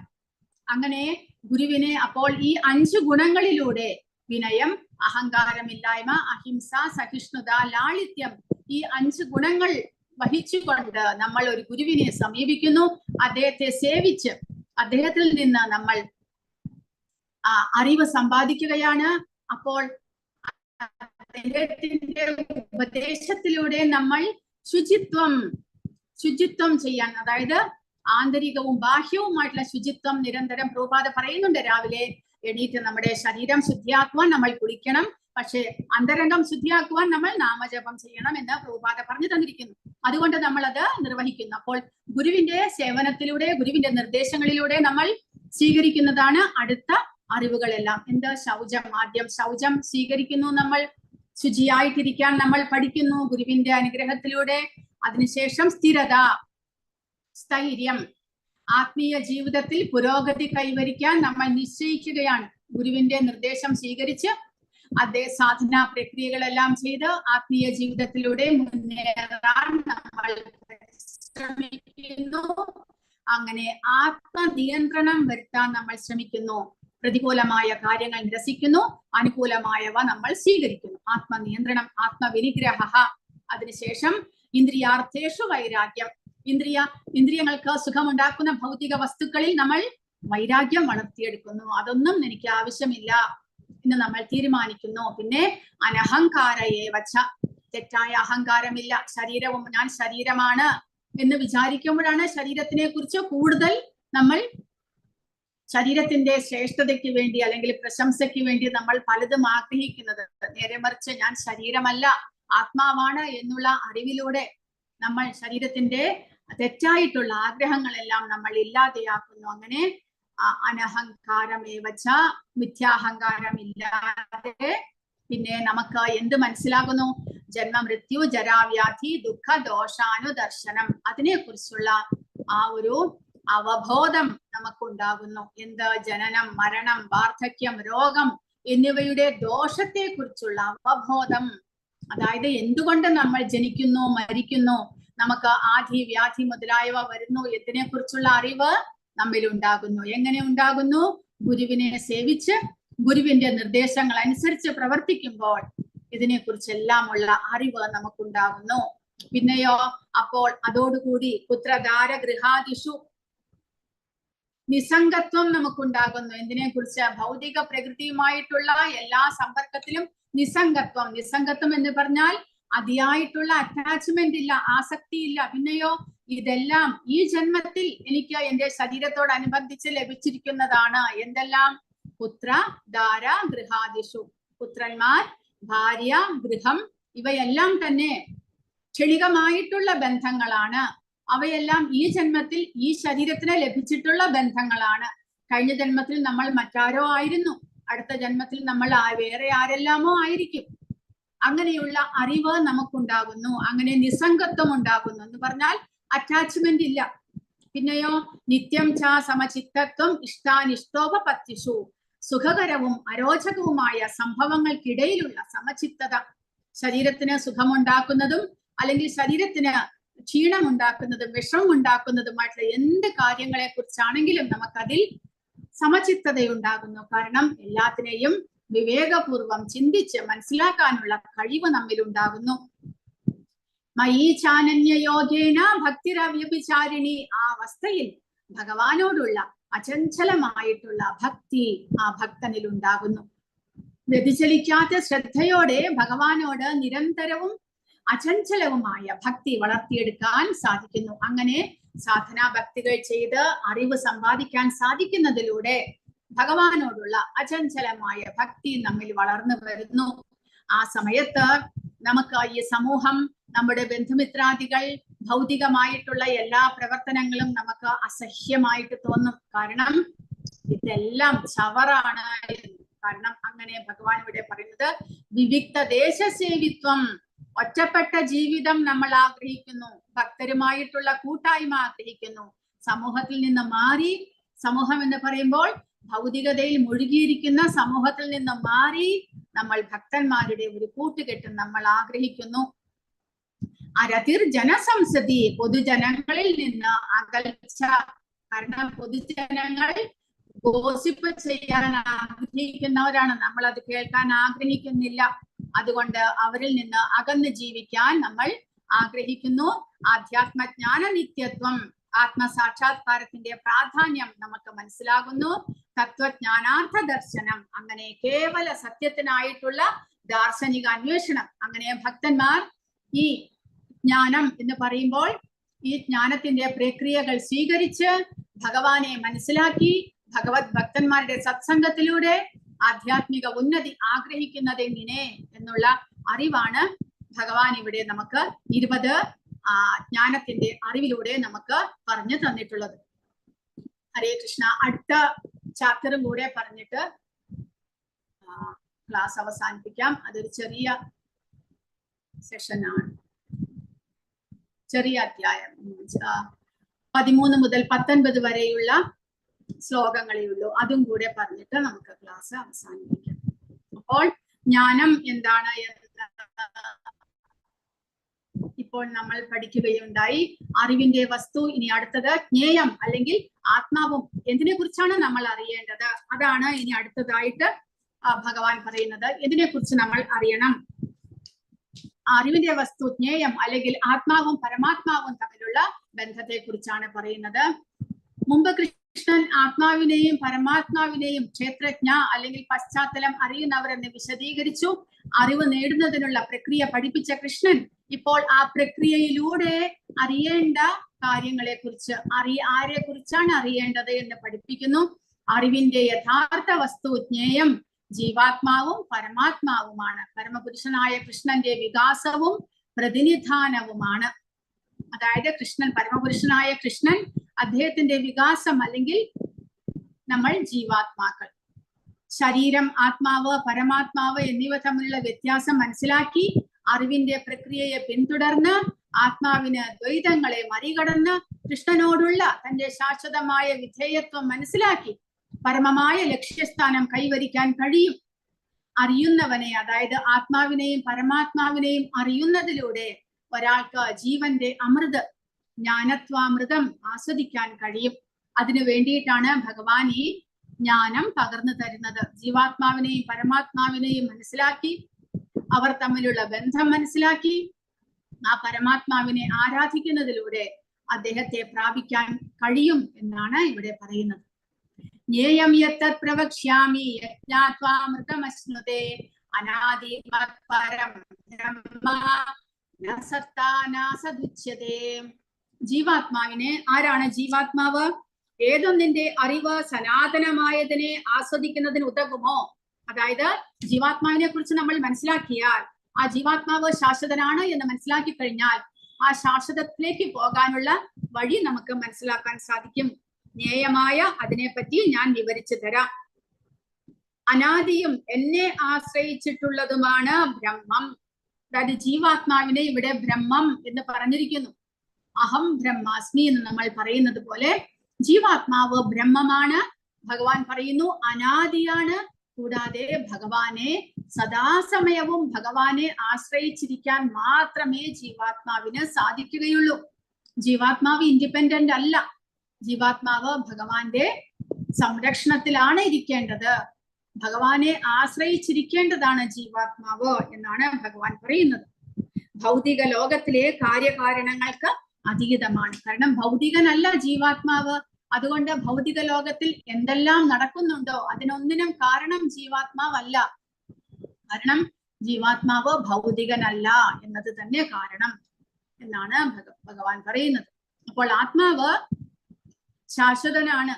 അങ്ങനെ ഗുരുവിനെ, അപ്പോൾ ഈ 5 ഗുണങ്ങളിലൂടെ വിനയം, അഹങ്കാരമില്ലായ്മ, അഹിംസ, സഹിഷ്ണുത, ലാളിത്യം, ഈ 5 ഗുണങ്ങൾ വഹിച്ചുകൊണ്ട് നമ്മൾ ഒരു ഗുരുവിനെ സമീപിക്കുന്നു. അദ്ദേഹത്തെ സേവിച്ച് അദ്ദേഹത്തിൽ നിന്ന് നമ്മൾ അറിവ് സമ്പാദിക്കുകയാണ്. അപ്പോൾ അദ്ദേഹത്തിന്റെ ഉപദേശത്തിലൂടെ നമ്മൾ ശുചിത്വം ചെയ്യാൻ, അതായത് ആന്തരികവും ബാഹ്യവുമായിട്ടുള്ള ശുചിത്വം നിരന്തരം പ്രഭുപാദ പറയുന്നുണ്ട്. രാവിലെ എണീറ്റ് നമ്മുടെ ശരീരം ശുദ്ധിയാക്കുവാൻ നമ്മൾ കുളിക്കണം. പക്ഷേ അന്തരംഗം ശുദ്ധിയാക്കുവാൻ നമ്മൾ നാമജപം ചെയ്യണം എന്ന് പ്രഭുപാദ പറഞ്ഞു തന്നിരിക്കുന്നു. അതുകൊണ്ട് നമ്മൾ അത് നിർവഹിക്കുന്നു. അപ്പോൾ ഗുരുവിന്റെ സേവനത്തിലൂടെ, ഗുരുവിന്റെ നിർദ്ദേശങ്ങളിലൂടെ നമ്മൾ സ്വീകരിക്കുന്നതാണ് അടുത്ത അറിവുകളെല്ലാം. എന്ത്? ശൗചം. ആദ്യം ശൗചം സ്വീകരിക്കുന്നു, നമ്മൾ ശുചിയായിട്ടിരിക്കാൻ നമ്മൾ പഠിക്കുന്നു ഗുരുവിന്റെ അനുഗ്രഹത്തിലൂടെ. അതിനുശേഷം സ്ഥിരത, സ്ഥൈര്യം, ആത്മീയ ജീവിതത്തിൽ പുരോഗതി കൈവരിക്കാൻ നമ്മൾ നിശ്ചയിക്കുകയാണ്. ഗുരുവിന്റെ നിർദ്ദേശം സ്വീകരിച്ച് അതേ സാധനാ പ്രക്രിയകളെല്ലാം ചെയ്ത് ആത്മീയ ജീവിതത്തിലൂടെ മുന്നേറാൻ നമ്മൾ ശ്രമിക്കുന്നു. അങ്ങനെ ആത്മനിയന്ത്രണം വരുത്താൻ നമ്മൾ ശ്രമിക്കുന്നു. പ്രതികൂലമായ കാര്യങ്ങൾ നിരസിക്കുന്നു, അനുകൂലമായവ നമ്മൾ സ്വീകരിക്കുന്നു. ആത്മനിയന്ത്രണം, ആത്മവിനിഗ്രഹ. അതിനുശേഷം ഇന്ദ്രിയാർത്ഥേഷു വൈരാഗ്യം. ഇന്ദ്രിയങ്ങൾക്ക് സുഖമുണ്ടാക്കുന്ന ഭൗതിക വസ്തുക്കളിൽ നമ്മൾ വൈരാഗ്യം വളർത്തിയെടുക്കുന്നു. അതൊന്നും എനിക്ക് ആവശ്യമില്ല എന്ന് നമ്മൾ തീരുമാനിക്കുന്നു. പിന്നെ അനഹങ്കാരയേവച്ച, തെറ്റായ അഹങ്കാരമില്ല. ശരീരവും ഞാൻ ശരീരമാണ് എന്ന് വിചാരിക്കുമ്പോഴാണ് ശരീരത്തിനെ കുറിച്ച് കൂടുതൽ നമ്മൾ ശരീരത്തിന്റെ ശ്രേഷ്ഠതയ്ക്ക് വേണ്ടി അല്ലെങ്കിൽ പ്രശംസയ്ക്ക് വേണ്ടി നമ്മൾ പലതും ആഗ്രഹിക്കുന്നത്. നേരെ മറിച്ച് ഞാൻ ശരീരമല്ല, ആത്മാവാണ് എന്നുള്ള അറിവിലൂടെ നമ്മൾ ശരീരത്തിന്റെ തെറ്റായിട്ടുള്ള ആഗ്രഹങ്ങളെല്ലാം നമ്മൾ ഇല്ലാതെയാക്കുന്നു. അങ്ങനെ അനഹങ്കാരമേവച്ച, മിഥ്യാഹങ്കാരമില്ലാതെ പിന്നെ നമുക്ക് എന്ത് മനസ്സിലാകുന്നു? ജന്മ മൃത്യു ജരാവ്യാധി ദുഃഖ ദോഷാനുദർശനം, അതിനെ കുറിച്ചുള്ള ആ ഒരു അവബോധം നമുക്കുണ്ടാകുന്നു. എന്ത്? ജനനം, മരണം, വാർദ്ധക്യം, രോഗം എന്നിവയുടെ ദോഷത്തെ കുറിച്ചുള്ള അവബോധം. അതായത് എന്തുകൊണ്ട് നമ്മൾ ജനിക്കുന്നു, മരിക്കുന്നു, നമുക്ക് ആധി വ്യാധി മുതലായവ വരുന്നു, ഇതിനെ കുറിച്ചുള്ള അറിവ് നമ്മിൽ ഉണ്ടാകുന്നു. എങ്ങനെ ഉണ്ടാകുന്നു? ഗുരുവിനെ സേവിച്ച് ഗുരുവിന്റെ നിർദ്ദേശങ്ങൾ അനുസരിച്ച് പ്രവർത്തിക്കുമ്പോൾ ഇതിനെ കുറിച്ചെല്ലാം ഉള്ള അറിവ് നമുക്കുണ്ടാകുന്നു. പിന്നെയോ അപ്പോൾ അതോടുകൂടി പുത്രധാര ഗൃഹാദിഷു നിസംഗത്വം നമുക്കുണ്ടാകുന്നു. എന്തിനെ കുറിച്ച്? ഭൗതിക പ്രകൃതിയുമായിട്ടുള്ള എല്ലാ സമ്പർക്കത്തിലും നിസംഗത്വം. നിസംഗത്വം എന്ന് പറഞ്ഞാൽ അതിയായിട്ടുള്ള അറ്റാച്ച്മെന്റ് ഇല്ല, ആസക്തി ഇല്ല. പിന്നെയോ ഇതെല്ലാം ഈ ജന്മത്തിൽ എനിക്ക് എന്റെ ശരീരത്തോടനുബന്ധിച്ച് ലഭിച്ചിരിക്കുന്നതാണ്. എന്തെല്ലാം? പുത്ര ധാര ഗൃഹാദിഷു, പുത്രന്മാർ, ഭാര്യ, ഗൃഹം, ഇവയെല്ലാം തന്നെ ക്ഷണികമായിട്ടുള്ള ബന്ധങ്ങളാണ്. അവയെല്ലാം ഈ ജന്മത്തിൽ ഈ ശരീരത്തിന് ലഭിച്ചിട്ടുള്ള ബന്ധങ്ങളാണ്. കഴിഞ്ഞ ജന്മത്തിൽ നമ്മൾ മറ്റാരോ ആയിരുന്നു, അടുത്ത ജന്മത്തിൽ നമ്മൾ വേറെ ആരെല്ലാമോ ആയിരിക്കും. അങ്ങനെയുള്ള അറിവ് നമുക്കുണ്ടാകുന്നു. അങ്ങനെ നിസംഗത്വം ഉണ്ടാകുന്നു എന്ന് പറഞ്ഞാൽ അറ്റാച്ച്മെന്റ് ഇല്ല. പിന്നെയോ നിത്യം ച സമചിത്തത്വം ഇഷ്ടാനിഷ്ടോപപത്തിഷു, സുഖകരവും അരോചകവുമായ സംഭവങ്ങൾക്കിടയിലുള്ള സമചിത്തത. ശരീരത്തിന് സുഖമുണ്ടാക്കുന്നതും അല്ലെങ്കിൽ ശരീരത്തിന് ക്ഷീണമുണ്ടാക്കുന്നതും വിഷമം ഉണ്ടാക്കുന്നതുമായിട്ടുള്ള എന്ത് കാര്യങ്ങളെ കുറിച്ചാണെങ്കിലും നമുക്കതിൽ സമചിത്തതയുണ്ടാകുന്നു. കാരണം എല്ലാത്തിനെയും വിവേകപൂർവം ചിന്തിച്ച് മനസ്സിലാക്കാനുള്ള കഴിവ് നമ്മിലുണ്ടാകുന്നു. മയീ ചാനന്യയോഗേന ഭക്തിരവ്യഭിചാരിണി, ആ അവസ്ഥയിൽ ഭഗവാനോടുള്ള അചഞ്ചലമായിട്ടുള്ള ഭക്തി ആ ഭക്തനിൽ ഉണ്ടാകുന്നു. വ്യതിചലിക്കാത്ത ശ്രദ്ധയോടെ ഭഗവാനോട് നിരന്തരവും അചഞ്ചലവുമായ ഭക്തി വളർത്തിയെടുക്കാൻ സാധിക്കുന്നു. അങ്ങനെ സാധനാ ഭക്തികൾ ചെയ്ത് അറിവ് സമ്പാദിക്കാൻ സാധിക്കുന്നതിലൂടെ ഭഗവാനോടുള്ള അചഞ്ചലമായ ഭക്തി നമ്മിൽ വളർന്നു വരുന്നു. ആ സമയത്ത് നമുക്ക് ഈ സമൂഹം, നമ്മുടെ ബന്ധുമിത്രാദികൾ, ഭൗതികമായിട്ടുള്ള എല്ലാ പ്രവർത്തനങ്ങളും നമുക്ക് അസഹ്യമായിട്ട് തോന്നും. കാരണം ഇതെല്ലാം ചവറാണ്. കാരണം അങ്ങനെ ഭഗവാൻ ഇവിടെ പറയുന്നത് വിവിക്ത ദേശസേവിത്വം, ഒറ്റപ്പെട്ട ജീവിതം നമ്മൾ ആഗ്രഹിക്കുന്നു. ഭക്തരുമായിട്ടുള്ള കൂട്ടായ്മ ആഗ്രഹിക്കുന്നു. സമൂഹത്തിൽ നിന്ന് മാറി, സമൂഹം എന്ന് പറയുമ്പോൾ ഭൗതികതയിൽ മുഴുകിയിരിക്കുന്ന സമൂഹത്തിൽ നിന്ന് മാറി നമ്മൾ ഭക്തന്മാരുടെ ഒരു കൂട്ടുകെട്ട് നമ്മൾ ആഗ്രഹിക്കുന്നു. അരതിർ ജനസംസതി, പൊതുജനങ്ങളിൽ നിന്ന് അകൽച്ച. കാരണം പൊതുജനങ്ങൾ ഗോസിപ്പ് ചെയ്യാൻ ആഗ്രഹിക്കുന്നവരാണ്, നമ്മൾ അത് കേൾക്കാൻ ആഗ്രഹിക്കുന്നില്ല. അതുകൊണ്ട് അവരിൽ നിന്ന് അകന്ന് ജീവിക്കാൻ നമ്മൾ ആഗ്രഹിക്കുന്നു. ആധ്യാത്മജ്ഞാന നിത്യത്വം, ആത്മസാക്ഷാത്കാരത്തിന്റെ പ്രാധാന്യം നമുക്ക് മനസ്സിലാകുന്നു. തത്വജ്ഞാനാർത്ഥ ദർശനം, അങ്ങനെ കേവല സത്യത്തിനായിട്ടുള്ള ദാർശനിക അന്വേഷണം. അങ്ങനെ ഭക്തന്മാർ ഈ ജ്ഞാനം എന്ന് പറയുമ്പോൾ ഈ ജ്ഞാനത്തിന്റെ പ്രക്രിയകൾ സ്വീകരിച്ച് ഭഗവാനെ മനസ്സിലാക്കി ഭഗവത് ഭക്തന്മാരുടെ സത്സംഗത്തിലൂടെ ആധ്യാത്മിക ഉന്നതി ആഗ്രഹിക്കുന്നത് എങ്ങനെ എന്നുള്ള അറിവാണ് ഭഗവാൻ ഇവിടെ നമുക്ക് 20 ജ്ഞാനത്തിന്റെ അറിവിലൂടെ നമുക്ക് പറഞ്ഞു തന്നിട്ടുള്ളത്. ഹരേ കൃഷ്ണ. അടുത്ത ചാപ്റ്ററും കൂടെ പറഞ്ഞിട്ട് ക്ലാസ് അവസാനിപ്പിക്കാം. അതൊരു ചെറിയ സെഷനാണ്, ചെറിയ അധ്യായം. 13 മുതൽ 19 വരെയുള്ള ശ്ലോകങ്ങളേ ഉള്ളൂ. അതും കൂടെ പറഞ്ഞിട്ട് നമുക്ക് ക്ലാസ് അവസാനിപ്പിക്കാം. അപ്പോൾ ജ്ഞാനം എന്താണ് എന്ന് ഇപ്പോൾ നമ്മൾ പഠിക്കുകയുണ്ടായി. അറിവിന്റെ വസ്തു. ഇനി അടുത്തത് ജ്ഞേയം അല്ലെങ്കിൽ ആത്മാവും. എന്തിനെ കുറിച്ചാണ് നമ്മൾ അറിയേണ്ടത്? അതാണ് ഇനി അടുത്തതായിട്ട് ഭഗവാൻ പറയുന്നത്. ഇതിനെ കുറിച്ച് നമ്മൾ അറിയണം. അറിവിന്റെ വസ്തു ജ്ഞേയം അല്ലെങ്കിൽ ആത്മാവും പരമാത്മാവും തമ്മിലുള്ള ബന്ധത്തെ കുറിച്ചാണ് പറയുന്നത്. മുമ്പ് കൃഷ്ണൻ ആത്മാവിനെയും പരമാത്മാവിനെയും ക്ഷേത്രജ്ഞ അല്ലെങ്കിൽ പശ്ചാത്തലം അറിയുന്നവരെന്ന് വിശദീകരിച്ചു. അറിവ് നേടുന്നതിനുള്ള പ്രക്രിയ പഠിപ്പിച്ച കൃഷ്ണൻ ഇപ്പോൾ ആ പ്രക്രിയയിലൂടെ അറിയേണ്ട കാര്യങ്ങളെ കുറിച്ച് ആരെ കുറിച്ചാണ് അറിയേണ്ടത് എന്ന് പഠിപ്പിക്കുന്നു. അറിവിന്റെ യഥാർത്ഥ വസ്തു ജ്ഞേയം ജീവാത്മാവും പരമാത്മാവുമാണ്. പരമപുരുഷനായ കൃഷ്ണന്റെ വികാസവും പ്രതിനിധാനവുമാണ്. അതായത് പരമപുരുഷനായ കൃഷ്ണൻ, അദ്ദേഹത്തിന്റെ വികാസം അല്ലെങ്കിൽ നമ്മൾ ജീവാത്മാക്കൾ. ശരീരം, ആത്മാവ്, പരമാത്മാവ് എന്നിവ തമ്മിലുള്ള വ്യത്യാസം മനസ്സിലാക്കി അറിവിന്റെ പ്രക്രിയയെ പിന്തുടർന്ന് ആത്മാവിന് ദ്വൈതങ്ങളെ മറികടന്ന് കൃഷ്ണനോടുള്ള തന്റെ ശാശ്വതമായ വിധേയത്വം മനസ്സിലാക്കി പരമമായ ലക്ഷ്യസ്ഥാനം കൈവരിക്കാൻ കഴിയും. അറിയുന്നവനെ, അതായത് ആത്മാവിനെയും പരമാത്മാവിനെയും അറിയുന്നതിലൂടെ ഒരാൾക്ക് ജീവന്റെ അമൃത്, ജ്ഞാനത്വാമൃതം ആസ്വദിക്കാൻ കഴിയും. അതിനു വേണ്ടിയിട്ടാണ് ഭഗവാൻ ഈ ജ്ഞാനം പകർന്നു തരുന്നത്. ജീവാത്മാവിനെയും പരമാത്മാവിനെയും മനസ്സിലാക്കി, അവർ തമ്മിലുള്ള ബന്ധം മനസ്സിലാക്കി, ആ പരമാത്മാവിനെ ആരാധിക്കുന്നതിലൂടെ അദ്ദേഹത്തെ പ്രാപിക്കാൻ കഴിയും എന്നാണ് ഇവിടെ പറയുന്നത്. ജ്ഞേയം യത്തത് പ്രവക്ഷ്യാമി യജ്ഞാത്വാമൃതമശ്നുതേ അനാദി പരം ബ്രഹ്മ ന സത്താ ന സദുച്യതേ. ജീവാത്മാവിനെ, ആരാണ് ജീവാത്മാവ്? ഏതൊന്നിന്റെ അറിവ് സനാതനമായതിനെ ആസ്വദിക്കുന്നതിന് ഉതകുമോ? അതായത് ജീവാത്മാവിനെ കുറിച്ച് നമ്മൾ മനസ്സിലാക്കിയാൽ, ആ ജീവാത്മാവ് ശാശ്വതനാണ് എന്ന് മനസ്സിലാക്കി കഴിഞ്ഞാൽ ആ ശാശ്വതത്തിലേക്ക് പോകാനുള്ള വഴി നമുക്ക് മനസ്സിലാക്കാൻ സാധിക്കും. ജ്ഞേയമായ അതിനെപ്പറ്റി ഞാൻ വിവരിച്ചു തരാം. അനാദിയും എന്നെ ആശ്രയിച്ചിട്ടുള്ളതുമാണ് ബ്രഹ്മം. അതായത് ജീവാത്മാവിനെ ഇവിടെ ബ്രഹ്മം എന്ന് പറഞ്ഞിരിക്കുന്നു. അഹം ബ്രഹ്മാസ്മി എന്ന് നമ്മൾ പറയുന്നത് പോലെ ജീവാത്മാവ് ബ്രഹ്മമാണ്. ഭഗവാൻ പറയുന്നു അനാദിയാണ്. കൂടാതെ ഭഗവാനെ സദാസമയവും ഭഗവാനെ ആശ്രയിച്ചിരിക്കാൻ മാത്രമേ ജീവാത്മാവിന് സാധിക്കുകയുള്ളൂ. ജീവാത്മാവ് ഇൻഡിപെൻഡന്റ് അല്ല. ജീവാത്മാവ് ഭഗവാന്റെ സംരക്ഷണത്തിലാണ് ഇരിക്കേണ്ടത്. ഭഗവാനെ ആശ്രയിച്ചിരിക്കേണ്ടതാണ് ജീവാത്മാവ് എന്നാണ് ഭഗവാൻ പറയുന്നത്. ഭൗതിക ലോകത്തിലെ കാര്യകാരണങ്ങൾക്ക് അതീതമാണ്. കാരണം ഭൗതികനല്ല ജീവാത്മാവ്. അതുകൊണ്ട് ഭൗതിക ലോകത്തിൽ എന്തെല്ലാം നടക്കുന്നുണ്ടോ അതിനൊന്നിനും കാരണം ജീവാത്മാവല്ല. കാരണം ജീവാത്മാവ് ഭൗതികനല്ല എന്നത് തന്നെ കാരണം എന്നാണ് ഭഗവാൻ പറയുന്നത്. അപ്പോൾ ആത്മാവ് ശാശ്വതനാണ്.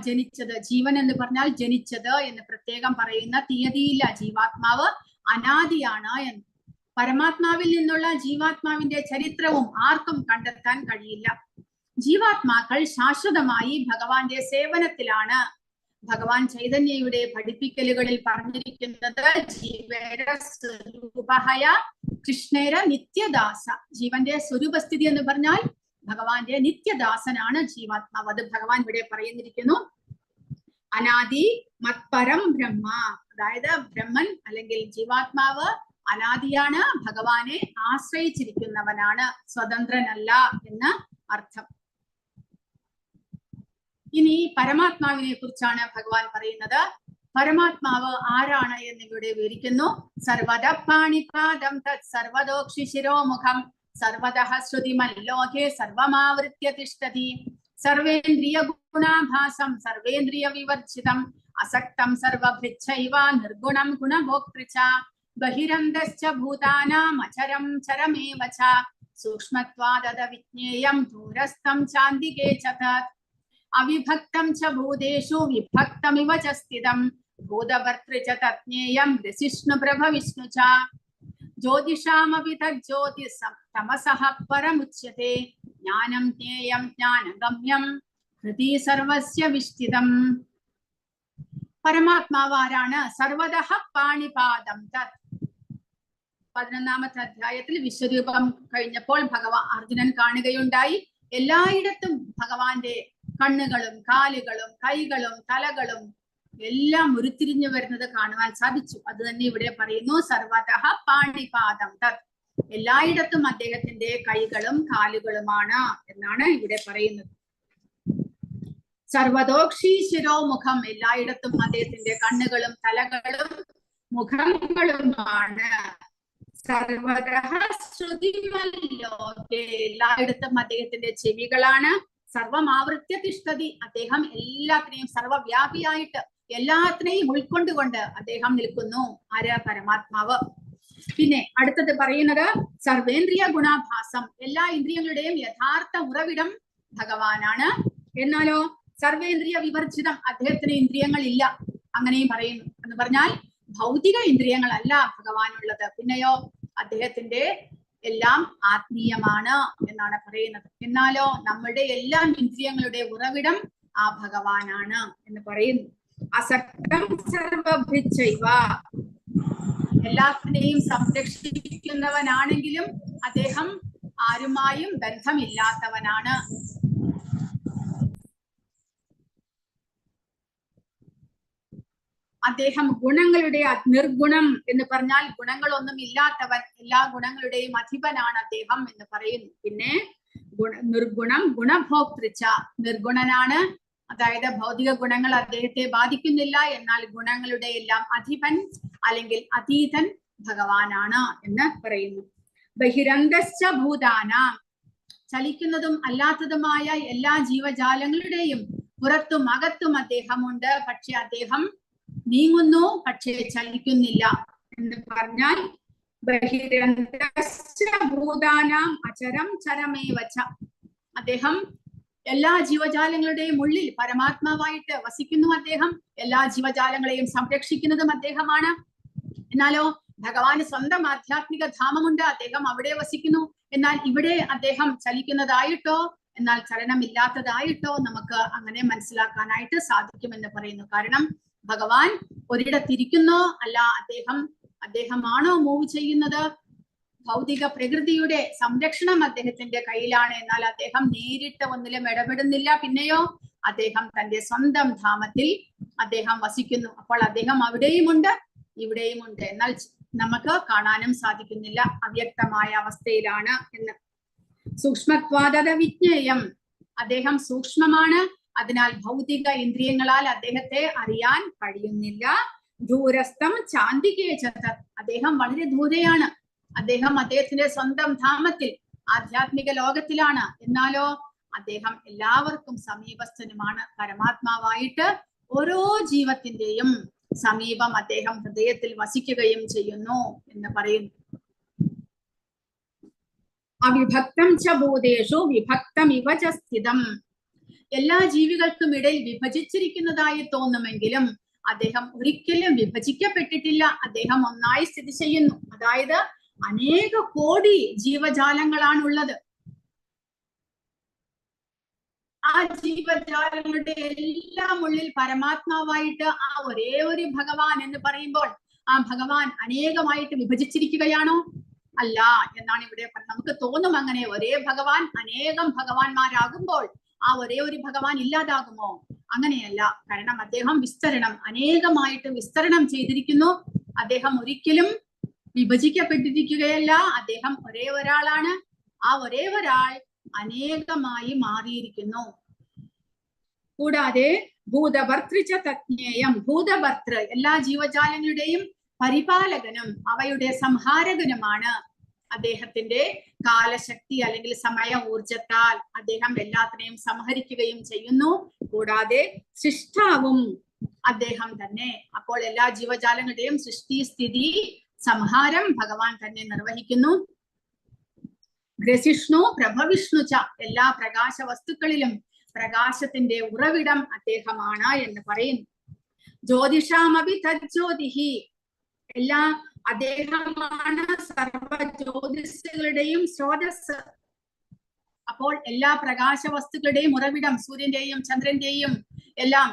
ജനിച്ചത്, ജീവൻ എന്ന് പറഞ്ഞാൽ ജനിച്ചത് എന്ന് പ്രത്യേകം പറയുന്ന തീയതിയില്ല. ജീവാത്മാവ് അനാദിയാണ് എന്ന്. പരമാത്മാവിൽ നിന്നുള്ള ജീവാത്മാവിന്റെ ചരിത്രവും ആർക്കും കണ്ടെത്താൻ കഴിയില്ല. ജീവാത്മാക്കൾ ശാശ്വതമായി ഭഗവാന്റെ സേവനത്തിലാണ്. ഭഗവാൻ ചൈതന്യയുടെ പഠിപ്പിക്കലുകളിൽ പറഞ്ഞിരിക്കുന്നത് ജീവരസ്വരൂപഹയ കൃഷ്ണേര നിത്യദാസ. ജീവന്റെ സ്വരൂപസ്ഥിതി എന്ന് പറഞ്ഞാൽ ഭഗവാന്റെ നിത്യദാസനാണ് ജീവാത്മാവ്. അത് ഭഗവാൻ ഇവിടെ പറയുന്നിരിക്കുന്നു. അനാദി മത്പരം ബ്രഹ്മ, അതായത് ബ്രഹ്മൻ അല്ലെങ്കിൽ ജീവാത്മാവ് അനാദിയാണ്, ഭഗവാനെ ആശ്രയിച്ചിരിക്കുന്നവനാണ്, സ്വതന്ത്രനല്ല എന്ന് അർത്ഥം. ഇനി പരമാത്മാവിനെ കുറിച്ചാണ് ഭഗവാൻ പറയുന്നത്. പരമാത്മാവ് ആരാണ് എന്നിവിടെ വിവരിക്കുന്നു. സർവദ പാണിപാദം തത് സർവദോക്ഷി ശിരോമുഖം സർവദഃ ശ്രുതിമല്ലോകേ സർവമാവൃത്യ തിഷ്ഠതി സർവേന്ദ്രിയ ഗുണാഭാസം സർവേന്ദ്രിയ വിവർജിതം അസക്തം സർവഭൃച്ഛൈവ നിർഗുണം ഗുണഭോക്തൃ ച ബഹിരന്തശ്ച ഭൂതാനാം അചരം ചരമേവ ച സൂക്ഷ്മത്വാദത വിജ്ഞേയം ദൂരസ്ഥം ചാന്തികേ ച തത് അവിഭക്തം ച ഭൂതേഷു വിഭക്തമിവ ച സ്ഥിതം ഭൂതഭർതൃ ച തജ്ഞേയം രസിഷ്ണു പ്രഭ വിഷ്ണു ച ജ്യോതിഷാമപി തജ്ജ്യോതിസം തമസഃ പരമുച്യത്തെ ജ്ഞാനം ജ്ഞേയം ജ്ഞാനഗമ്യം ഹൃദി സർവസ്യ വിഷ്ഠിതം. പരമാത്മാവ് ആരാണ്? സർവതഃ പാണിപാദം തത്. 11ാമത്തെ അധ്യായത്തിൽ വിശ്വരൂപം കഴിഞ്ഞപ്പോൾ അർജുനൻ കാണുകയുണ്ടായി, എല്ലായിടത്തും ഭഗവാന്റെ കണ്ണുകളും കാലുകളും കൈകളും തലകളും എല്ലാം ഉരുത്തിരിഞ്ഞു വരുന്നത് കാണുവാൻ സാധിച്ചു. അത് തന്നെ ഇവിടെ പറയുന്നു, സർവതഃ പാണിപാദം തത്. എല്ലായിടത്തും അദ്ദേഹത്തിന്റെ കൈകളും കാലുകളുമാണ് എന്നാണ് ഇവിടെ പറയുന്നത്. സർവതോക്ഷീശ്വരോ മുഖം, എല്ലായിടത്തും അദ്ദേഹത്തിന്റെ കണ്ണുകളും തലകളും മുഖങ്ങളുമാണ്. സർവതഃ ശ്രുതിമല്ലോകേ, എല്ലായിടത്തും അദ്ദേഹത്തിന്റെ ചെവികളാണ്. സർവമാവൃത്യ തിഷ്ഠതി, അദ്ദേഹം എല്ലാത്തിനെയും സർവവ്യാപിയായിട്ട് എല്ലാത്തിനെയും ഉൾക്കൊണ്ടുകൊണ്ട് അദ്ദേഹം നിൽക്കുന്നു. ആര്? പരമാത്മാവ്. പിന്നെ അടുത്തത് പറയുന്നത് സർവേന്ദ്രിയ ഗുണാഭാസം, എല്ലാ ഇന്ദ്രിയങ്ങളുടെയും യഥാർത്ഥ ഉറവിടം ഭഗവാനാണ്. എന്നാലോ സർവേന്ദ്രിയ വിവർജിതം, അദ്ദേഹത്തിന് ഇന്ദ്രിയങ്ങൾ ഇല്ല, അങ്ങനെയും പറയുന്നു. എന്ന് പറഞ്ഞാൽ ഭൗതിക ഇന്ദ്രിയങ്ങളല്ല ഭഗവാനുള്ളത്. പിന്നെയോ അദ്ദേഹത്തിന്റെ എല്ലാം ആത്മീയമാണ് എന്നാണ് പറയുന്നത്. എന്നാലോ നമ്മുടെ എല്ലാ ഇന്ദ്രിയങ്ങളുടെ ഉറവിടം ആ ഭഗവാനാണ് എന്ന് പറയുന്നു. അസക്തം സർവഭൃച്ഛൈവ, എല്ലാത്തിനെയും സംരക്ഷിക്കുന്നവനാണെങ്കിലും അദ്ദേഹം ആരുമായും ബന്ധമില്ലാത്തവനാണ്. അദ്ദേഹം ഗുണങ്ങളുടെ നിർഗുണം എന്ന് പറഞ്ഞാൽ ഗുണങ്ങളൊന്നും ഇല്ലാത്തവൻ, എല്ലാ ഗുണങ്ങളുടെയും അധിപനാണ് അദ്ദേഹം എന്ന് പറയുന്നു. പിന്നെ നിർഗുണം ഗുണഭോക്തൃച്ച, നിർഗുണനാണ്, അതായത് ഭൗതിക ഗുണങ്ങൾ അദ്ദേഹത്തെ ബാധിക്കുന്നില്ല, എന്നാൽ ഗുണങ്ങളുടെ എല്ലാം അധിപൻ അല്ലെങ്കിൽ അതീതൻ ഭഗവാനാണ് എന്ന് പറയുന്നു. ബഹിരന്തശ്ച ഭൂതാനാം, ചലിക്കുന്നതും അല്ലാത്തതുമായ എല്ലാ ജീവജാലങ്ങളുടെയും പുറത്തും അകത്തും അദ്ദേഹമുണ്ട്. പക്ഷെ അദ്ദേഹം നീങ്ങുന്നു, പക്ഷേ ചലിക്കുന്നില്ല എന്ന് പറഞ്ഞാൽ ബഹിരന്തശ്ച ഭൂതാനാം അചരം ചരമേവച, അദ്ദേഹം എല്ലാ ജീവജാലങ്ങളുടെയും ഉള്ളിൽ പരമാത്മാവായിട്ട് വസിക്കുന്നു. അദ്ദേഹം എല്ലാ ജീവജാലങ്ങളെയും സംരക്ഷിക്കുന്നതും അദ്ദേഹമാണ്. എന്നാലോ ഭഗവാന് സ്വന്തം ആധ്യാത്മിക ധാമമുണ്ട്, അദ്ദേഹം അവിടെ വസിക്കുന്നു. എന്നാൽ ഇവിടെ അദ്ദേഹം ചലിക്കുന്നതായിട്ടോ എന്നാൽ ചലനമില്ലാത്തതായിട്ടോ നമുക്ക് അങ്ങനെ മനസ്സിലാക്കാനായിട്ട് സാധിക്കുമെന്ന് പറയുന്നു. കാരണം ഭഗവാൻ ഒരിടത്തിരിക്കുന്നോ അല്ല, അദ്ദേഹമാണോ മൂവ് ചെയ്യുന്നത്? ഭൗതിക പ്രകൃതിയുടെ സംരക്ഷണം അദ്ദേഹത്തിന്റെ കയ്യിലാണ്, എന്നാൽ അദ്ദേഹം നേരിട്ട് ഒന്നിലും ഇടപെടുന്നില്ല. പിന്നെയോ അദ്ദേഹം തന്റെ സ്വന്തം ധാമത്തിൽ അദ്ദേഹം വസിക്കുന്നു. അപ്പോൾ അദ്ദേഹം അവിടെയുമുണ്ട് ഇവിടെയുമുണ്ട്, എന്നാൽ നമുക്ക് കാണാനും സാധിക്കുന്നില്ല, അവ്യക്തമായ അവസ്ഥയിലാണ് എന്ന്. സൂക്ഷ്മത്വാദ വിജ്ഞേയം, അദ്ദേഹം സൂക്ഷ്മമാണ്, അതിനാൽ ഭൗതിക ഇന്ദ്രിയങ്ങളാൽ അദ്ദേഹത്തെ അറിയാൻ കഴിയുന്നില്ല. ദൂരസ്ഥം ചാന്തികേചത, അദ്ദേഹം വളരെ ദൂരെയാണ്, അദ്ദേഹത്തിന്റെ സ്വന്തം ധാമത്തിൽ ആധ്യാത്മിക ലോകത്തിലാണ്. എന്നാലോ അദ്ദേഹം എല്ലാവർക്കും സമീപസ്ഥനുമാണ്. പരമാത്മാവായിട്ട് ഓരോ ജീവത്തിന്റെയും സമീപം അദ്ദേഹം ഹൃദയത്തിൽ വസിക്കുകയും ചെയ്യുന്നു എന്ന് പറയുന്നു. അവിഭക്തം ച ഭൂതേഷു വിഭക്തം ഇവ ച സ്ഥിതം, എല്ലാ ജീവികൾക്കും ഇടയിൽ വിഭജിച്ചിരിക്കുന്നതായി തോന്നുമെങ്കിലും അദ്ദേഹം ഒരിക്കലും വിഭജിക്കപ്പെട്ടിട്ടില്ല, അദ്ദേഹം ഒന്നായി സ്ഥിതി ചെയ്യുന്നു. അതായത് അനേക കോടി ജീവജാലങ്ങളാണുള്ളത്. ആ ജീവജാലങ്ങളുടെ എല്ലാം ഉള്ളിൽ പരമാത്മാവായിട്ട് ആ ഒരേ ഒരു ഭഗവാൻ എന്ന് പറയുമ്പോൾ ആ ഭഗവാൻ അനേകമായിട്ട് വിഭജിച്ചിരിക്കുകയാണോ? അല്ല എന്നാണ് ഇവിടെ. നമുക്ക് തോന്നും അങ്ങനെ, ഒരേ ഭഗവാൻ അനേകം ഭഗവാന്മാരാകുമ്പോൾ ആ ഒരേ ഒരു ഭഗവാൻ ഇല്ലാതാകുമോ? അങ്ങനെയല്ല. കാരണം അദ്ദേഹം അനേകമായിട്ട് വിസ്തരണം ചെയ്തിരിക്കുന്നു. അദ്ദേഹം ഒരിക്കലും വിഭജിക്കപ്പെട്ടിരിക്കുകയല്ല, അദ്ദേഹം ഒരേ ഒരാളാണ്. ആ ഒരേ ഒരാൾ അനേകമായി മാറിയിരിക്കുന്നു. കൂടാതെ ഭൂതഭർതൃ ച തജ്ഞേയം, ഭൂതഭർതൃ എല്ലാ ജീവജാലങ്ങളുടെയും പരിപാലകനും അവയുടെ സംഹാരകനുമാണ്. അദ്ദേഹത്തിന്റെ കാലശക്തി അല്ലെങ്കിൽ സമയ ഊർജത്താൽ അദ്ദേഹം എല്ലാത്തിനെയും സംഹരിക്കുകയും ചെയ്യുന്നു. കൂടാതെ സൃഷ്ടാവും അദ്ദേഹം തന്നെ. അപ്പോൾ എല്ലാ ജീവജാലങ്ങളുടെയും സൃഷ്ടി, സ്ഥിതി, സംഹാരം ഭഗവാൻ തന്നെ നിർവഹിക്കുന്നു. ഗ്രസിഷ്ണു പ്രഭവിഷ്ണു ച, എല്ലാ പ്രകാശ വസ്തുക്കളിലും പ്രകാശത്തിന്റെ ഉറവിടം അദ്ദേഹമാണ് എന്ന് പറയുന്നു. ജ്യോതിഷാമപി തജ്ജ്യോതിഹി, എല്ലാ അദ്ദേഹമാണ് സർവ ജ്യോതിഷങ്ങളുടെയും സ്രോതസ്. അപ്പോൾ എല്ലാ പ്രകാശ വസ്തുക്കളുടെയും ഉറവിടം, സൂര്യന്റെയും ചന്ദ്രന്റെയും എല്ലാം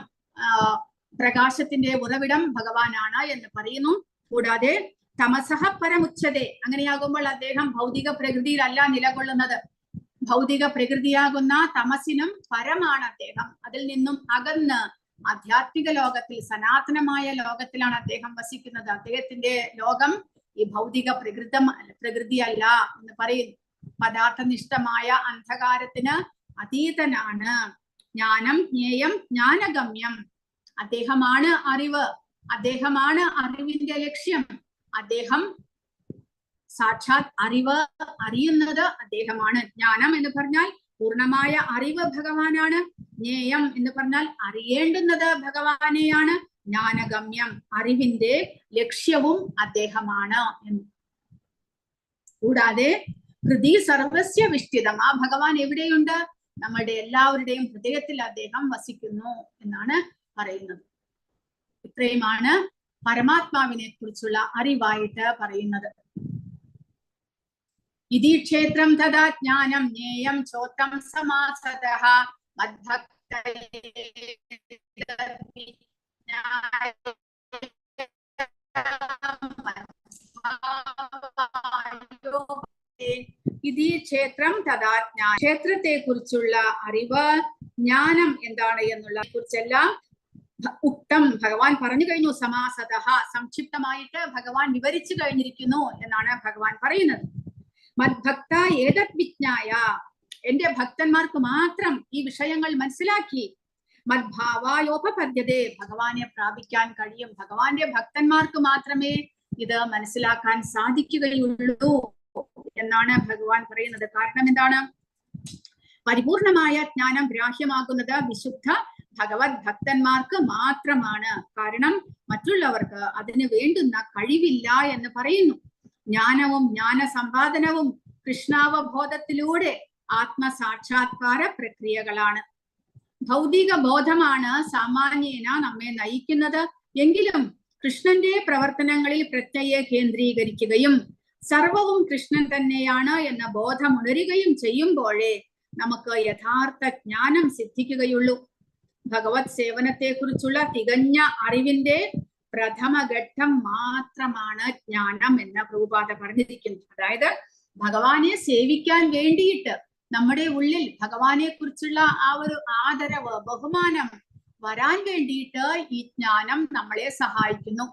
പ്രകാശത്തിന്റെ ഉറവിടം ഭഗവാനാണ് എന്ന് പറയുന്നു. കൂടാതെ തമസഹ പരമുച്ചതേ, അങ്ങനെയാകുമ്പോൾ അദ്ദേഹം ഭൗതിക പ്രകൃതിയിലല്ല നിലകൊള്ളുന്നത്. ഭൗതിക പ്രകൃതിയാകുന്ന തമസിനും പരമാണ് അദ്ദേഹം. അതിൽ നിന്നും അകന്ന് ആധ്യാത്മിക ലോകത്തിൽ, സനാതനമായ ലോകത്തിലാണ് അദ്ദേഹം വസിക്കുന്നത്. അദ്ദേഹത്തിന്റെ ലോകം ഈ ഭൗതിക പ്രകൃതിയല്ല എന്ന് പറയുന്നു. പദാർത്ഥനിഷ്ഠമായ അന്ധകാരത്തിന് അതീതനാണ്. ജ്ഞാനം ജ്ഞേയം ജ്ഞാനഗമ്യം, അദ്ദേഹമാണ് അറിവ്, അദ്ദേഹമാണ് അറിവിന്റെ ലക്ഷ്യം. അദ്ദേഹം സാക്ഷാത് അറിവ് അറിയുന്നത് അദ്ദേഹമാണ്. ജ്ഞാനം എന്ന് പറഞ്ഞാൽ പൂർണ്ണമായ അറിവ് ഭഗവാനാണ്. ജ്ഞേയം എന്ന് പറഞ്ഞാൽ അറിയേണ്ടുന്നത് ഭഗവാനെയാണ്. ജ്ഞാനഗമ്യം, അറിവിന്റെ ലക്ഷ്യവും അദ്ദേഹമാണ് എന്ന്. കൂടാതെ ഹൃദി സർവസ്യ വിഷ്ഠിതം, ആ ഭഗവാൻ എവിടെയുണ്ട്? നമ്മുടെ എല്ലാവരുടെയും ഹൃദയത്തിൽ അദ്ദേഹം വസിക്കുന്നു എന്നാണ് പറയുന്നത്. ഇത്രയുമാണ് പരമാത്മാവിനെ കുറിച്ചുള്ള അറിവായിട്ട് പറയുന്നത്. ഇതി ക്ഷേത്രം തഥാ ജ്ഞാനം ജ്ഞേയം ചോത്തം സമാസതഃ ഇതി ക്ഷേത്രം തഥാ ജ്ഞാനം, ക്ഷേത്രത്തെ കുറിച്ചുള്ള അറിവ്, ജ്ഞാനം എന്താണ് എന്നുള്ള കുറിച്ചെല്ലാം ഉക്തം ഭഗവാൻ പറഞ്ഞു കഴിഞ്ഞു. സമാസതഃ, സംക്ഷിപ്തമായിട്ട് ഭഗവാൻ വിവരിച്ചു കഴിഞ്ഞിരിക്കുന്നു എന്നാണ് ഭഗവാൻ പറയുന്നത്. മദ്ഭക്ത ഏതത് വിജ്ഞായ, എന്റെ ഭക്തന്മാർക്ക് മാത്രം ഈ വിഷയങ്ങൾ മനസ്സിലാക്കി. മദ്ഭാവായോപപദ്യതേ, ഭഗവാനെ പ്രാപിക്കാൻ കഴിയും. ഭഗവാന്റെ ഭക്തന്മാർക്ക് മാത്രമേ ഇത് മനസ്സിലാക്കാൻ സാധിക്കുകയുള്ളൂ എന്നാണ് ഭഗവാൻ പറയുന്നത്. കാരണം എന്താണ്? പരിപൂർണമായ ജ്ഞാനം ഗ്രാഹ്യമാകുന്നത് വിശുദ്ധ ഭഗവത് ഭക്തന്മാർക്ക് മാത്രമാണ്. കാരണം മറ്റുള്ളവർക്ക് അതിന് വേണ്ടുന്ന കഴിവില്ല എന്ന് പറയുന്നു. ജ്ഞാനവും ജ്ഞാന സമ്പാദനവും കൃഷ്ണാവബോധത്തിലൂടെ ആത്മസാക്ഷാത്കാര പ്രക്രിയകളാണ്. ഭൗതിക ബോധമാണ് സാമാന്യേന നമ്മെ നയിക്കുന്നത്. എങ്കിലും കൃഷ്ണന്റെ പ്രവർത്തനങ്ങളിൽ പ്രജ്ഞയെ കേന്ദ്രീകരിക്കുകയും സർവവും കൃഷ്ണൻ തന്നെയാണ് എന്ന ബോധം ഉണരുകയും ചെയ്യുമ്പോഴേ നമുക്ക് യഥാർത്ഥ ജ്ഞാനം സിദ്ധിക്കുകയുള്ളൂ. ഭഗവത് സേവനത്തെ കുറിച്ചുള്ള തികഞ്ഞ അറിവിന്റെ പ്രഥമഘട്ടം മാത്രമാണ് ജ്ഞാനം എന്ന് പ്രഭുപാദ പറഞ്ഞിരിക്കുന്നു. അതായത് ഭഗവാനെ സേവിക്കാൻ വേണ്ടിയിട്ട് നമ്മുടെ ഉള്ളിൽ ഭഗവാനെ കുറിച്ചുള്ള ആ ഒരു ആദരവ്, ബഹുമാനം വരാൻ വേണ്ടിയിട്ട് ഈ ജ്ഞാനം നമ്മളെ സഹായിക്കുന്നു.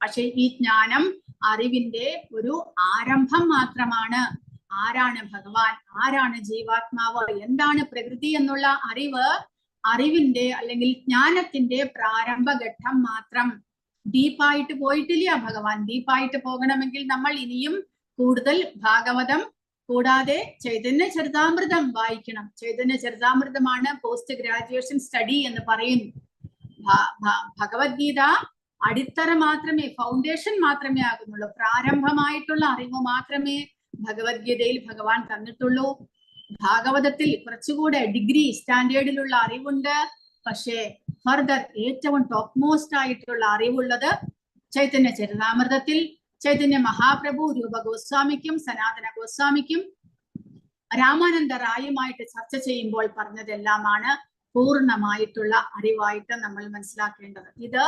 പക്ഷെ ഈ ജ്ഞാനം അറിവിന്റെ ഒരു ആരംഭം മാത്രമാണ്. ആരാണ് ഭഗവാൻ, ആരാണ് ജീവാത്മാവ്, എന്താണ് പ്രകൃതി എന്നുള്ള അറിവിന്റെ അല്ലെങ്കിൽ ജ്ഞാനത്തിന്റെ പ്രാരംഭഘട്ടം മാത്രം. ഡീപ്പായിട്ട് പോയിട്ടില്ല ഭഗവാൻ. ഡീപ്പായിട്ട് പോകണമെങ്കിൽ നമ്മൾ ഇനിയും കൂടുതൽ ഭാഗവതം കൂടാതെ ചൈതന്യ ചരിതാമൃതം വായിക്കണം. ചൈതന്യ ചരിതാമൃതമാണ് പോസ്റ്റ് ഗ്രാജുവേഷൻ സ്റ്റഡി എന്ന് പറയുന്നു. ഭഗവത്ഗീത അടിത്തറ മാത്രമേ, ഫൗണ്ടേഷൻ മാത്രമേ ആകുന്നുള്ളൂ. പ്രാരംഭമായിട്ടുള്ള അറിവ് മാത്രമേ ഭഗവത്ഗീതയിൽ ഭഗവാൻ തന്നിട്ടുള്ളൂ. ഭാഗവതത്തിൽ കുറച്ചുകൂടെ ഡിഗ്രി സ്റ്റാൻഡേർഡിലുള്ള അറിവുണ്ട്. പക്ഷേ ഫർദർ ഏറ്റവും ടോപ്പ് മോസ്റ്റ് ആയിട്ടുള്ള അറിവുള്ളത് ചൈതന്യ ചരിതാമൃതത്തിൽ. ചൈതന്യ മഹാപ്രഭു രൂപ ഗോസ്വാമിക്കും സനാതന ഗോസ്വാമിക്കും രാമാനന്ദ റായുമായിട്ട് ചർച്ച ചെയ്യുമ്പോൾ പറഞ്ഞതെല്ലാമാണ് പൂർണ്ണമായിട്ടുള്ള അറിവായിട്ട് നമ്മൾ മനസ്സിലാക്കേണ്ടത്. ഇത്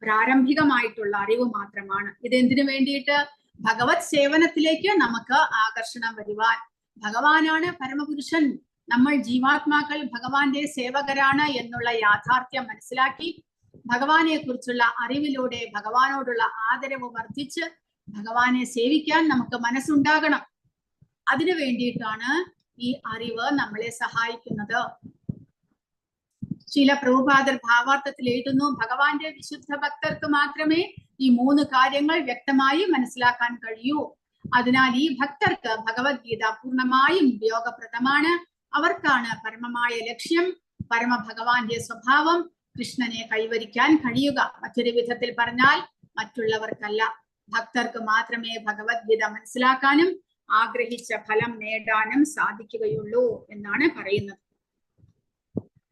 പ്രാരംഭികമായിട്ടുള്ള അറിവ് മാത്രമാണ്. ഇതെന്തിനു വേണ്ടിയിട്ട്? ഭഗവത് സേവനത്തിലേക്ക് നമുക്ക് ആകർഷണം വരുവാൻ. ഭഗവാനാണ് പരമപുരുഷൻ, നമ്മൾ ജീവാത്മാക്കൾ ഭഗവാന്റെ സേവകരാണ് എന്നുള്ള യാഥാർത്ഥ്യം മനസ്സിലാക്കി ഭഗവാനെ കുറിച്ചുള്ള അറിവിലൂടെ ഭഗവാനോടുള്ള ആദരവ് വർദ്ധിച്ച് ഭഗവാനെ സേവിക്കാൻ നമുക്ക് മനസ്സുണ്ടാകണം. അതിനു വേണ്ടിയിട്ടാണ് ഈ അറിവ് നമ്മളെ സഹായിക്കുന്നത്. ശീല പ്രഭുപാദർ ഭാവാർത്ഥത്തിൽ എഴുതുന്നു, ഭഗവാന്റെ വിശുദ്ധ ഭക്തർക്ക് മാത്രമേ ഈ 3 കാര്യങ്ങൾ വ്യക്തമായി മനസ്സിലാക്കാൻ കഴിയൂ. അതിനാൽ ഈ ഭക്തർക്ക് ഭഗവത്ഗീത പൂർണ്ണമായും ഉപയോഗപ്രദമാണ്. അവർക്കാണ് പരമമായ ലക്ഷ്യം, പരമഭഗവാന്റെ സ്വഭാവം, കൃഷ്ണനെ കൈവരിക്കാൻ കഴിയുക. മറ്റൊരു വിധത്തിൽ പറഞ്ഞാൽ മറ്റുള്ളവർക്കല്ല, ഭക്തർക്ക് മാത്രമേ ഭഗവത്ഗീത മനസ്സിലാക്കാനും ആഗ്രഹിച്ച ഫലം നേടാനും സാധിക്കുകയുള്ളൂ എന്നാണ് പറയുന്നത്.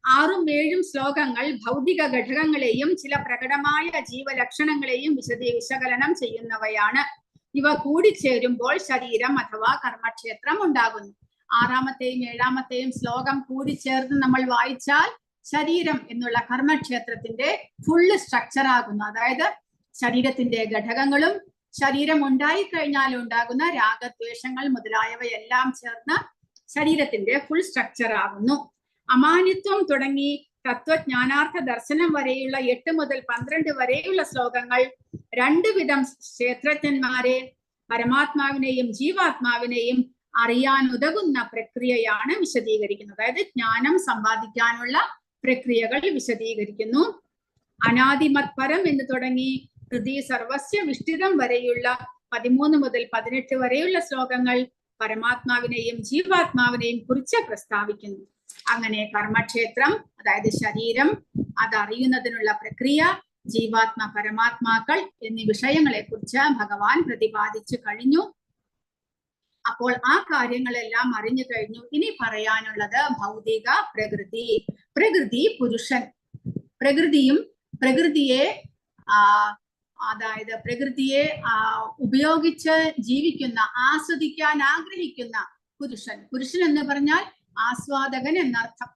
6ഉം 7ഉം ശ്ലോകങ്ങൾ ഭൗതിക ഘടകങ്ങളെയും ചില പ്രകടമായ ജീവലക്ഷണങ്ങളെയും വിശകലനം ചെയ്യുന്നവയാണ്. ഇവ കൂടിച്ചേരുമ്പോൾ ശരീരം അഥവാ കർമ്മക്ഷേത്രം ഉണ്ടാകുന്നു. 6ാമത്തെയും 7ാമത്തെയും ശ്ലോകം കൂടിച്ചേർന്ന് നമ്മൾ വായിച്ചാൽ ശരീരം എന്നുള്ള കർമ്മക്ഷേത്രത്തിന്റെ ഫുള്ള് സ്ട്രക്ചർ ആകുന്നു. അതായത് ശരീരത്തിന്റെ ഘടകങ്ങളും ശരീരം ഉണ്ടായിക്കഴിഞ്ഞാൽ ഉണ്ടാകുന്ന രാഗദ്വേഷങ്ങൾ മുതലായവയെല്ലാം ചേർന്ന് ശരീരത്തിന്റെ ഫുൾ സ്ട്രക്ചർ ആകുന്നു. അമാനിത്വം തുടങ്ങി തത്വജ്ഞാനാർത്ഥ ദർശനം വരെയുള്ള 8 മുതൽ 12 വരെയുള്ള ശ്ലോകങ്ങൾ 2 വിധം ക്ഷേത്രജ്ഞന്മാരെ, പരമാത്മാവിനെയും ജീവാത്മാവിനെയും അറിയാൻ ഉതകുന്ന പ്രക്രിയയാണ് വിശദീകരിക്കുന്നത്. അതായത് ജ്ഞാനം സമ്പാദിക്കാനുള്ള പ്രക്രിയകൾ വിശദീകരിക്കുന്നു. അനാദിമത്പരം എന്ന് തുടങ്ങി ഹൃദി സർവസ്യ വിഷ്ടിതം വരെയുള്ള 13 മുതൽ 18 വരെയുള്ള ശ്ലോകങ്ങൾ പരമാത്മാവിനെയും ജീവാത്മാവിനെയും കുറിച്ച് പ്രസ്താവിക്കുന്നു. അങ്ങനെ കർമ്മക്ഷേത്രം, അതായത് ശരീരം, അതറിയുന്നതിനുള്ള പ്രക്രിയ, ജീവാത്മ പരമാത്മാക്കൾ എന്നീ വിഷയങ്ങളെ കുറിച്ച് ഭഗവാൻ പ്രതിപാദിച്ചു കഴിഞ്ഞു. അപ്പോൾ ആ കാര്യങ്ങളെല്ലാം അറിഞ്ഞു കഴിഞ്ഞു. ഇനി പറയാനുള്ളത് ഭൗതിക പ്രകൃതി. പ്രകൃതി പുരുഷൻ. പ്രകൃതിയെ അതായത് പ്രകൃതിയെ ഉപയോഗിച്ച് ജീവിക്കുന്ന, ആസ്വദിക്കാൻ ആഗ്രഹിക്കുന്ന പുരുഷൻ. പുരുഷൻ എന്ന് പറഞ്ഞാൽ ആസ്വാദകൻ എന്നർത്ഥം.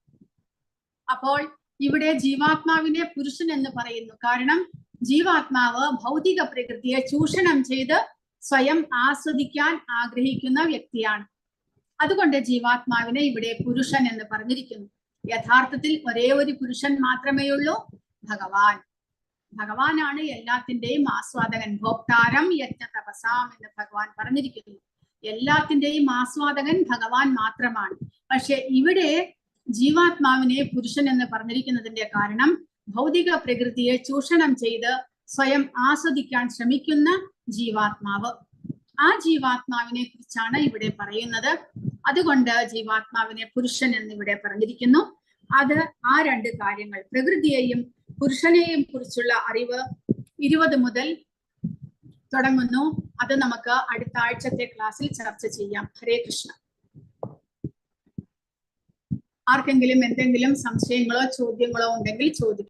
അപ്പോൾ ഇവിടെ ജീവാത്മാവിനെ പുരുഷൻ എന്ന് പറയുന്നു. കാരണം ജീവാത്മാവ് ഭൗതിക പ്രകൃതിയെ ചൂഷണം ചെയ്ത് സ്വയം ആസ്വദിക്കാൻ ആഗ്രഹിക്കുന്ന വ്യക്തിയാണ്. അതുകൊണ്ട് ജീവാത്മാവിനെ ഇവിടെ പുരുഷൻ എന്ന് പറഞ്ഞിരിക്കുന്നു. യഥാർത്ഥത്തിൽ ഒരേ ഒരു പുരുഷൻ മാത്രമേ ഉള്ളൂ, ഭഗവാൻ. ഭഗവാനാണ് എല്ലാത്തിന്റെയും ആസ്വാദകൻ. ഭോക്താരം യജ്ഞ തപസാം എന്ന് ഭഗവാൻ പറഞ്ഞിരിക്കുന്നു. എല്ലാത്തിന്റെയും ആസ്വാദകൻ ഭഗവാൻ മാത്രമാണ്. പക്ഷെ ഇവിടെ ജീവാത്മാവിനെ പുരുഷൻ എന്ന് പറഞ്ഞിരിക്കുന്നതിന്റെ കാരണം ഭൗതിക പ്രകൃതിയെ ചൂഷണം ചെയ്ത് സ്വയം ആസ്വദിക്കാൻ ശ്രമിക്കുന്ന ജീവാത്മാവ്, ആ ജീവാത്മാവിനെ കുറിച്ചാണ് ഇവിടെ പറയുന്നത്. അതുകൊണ്ട് ജീവാത്മാവിനെ പുരുഷൻ എന്നിവിടെ പറഞ്ഞിരിക്കുന്നു. അത് ആ 2 കാര്യങ്ങൾ, പ്രകൃതിയെയും പുരുഷനെയും കുറിച്ചുള്ള അറിവ് 20 മുതൽ തുടങ്ങുന്നു. അത് നമുക്ക് അടുത്ത ആഴ്ചത്തെ ക്ലാസ്സിൽ ചർച്ച ചെയ്യാം. ഹരേ കൃഷ്ണ. ആർക്കെങ്കിലും എന്തെങ്കിലും സംശയങ്ങളോ ചോദ്യങ്ങളോ ഉണ്ടെങ്കിൽ ചോദിക്കും.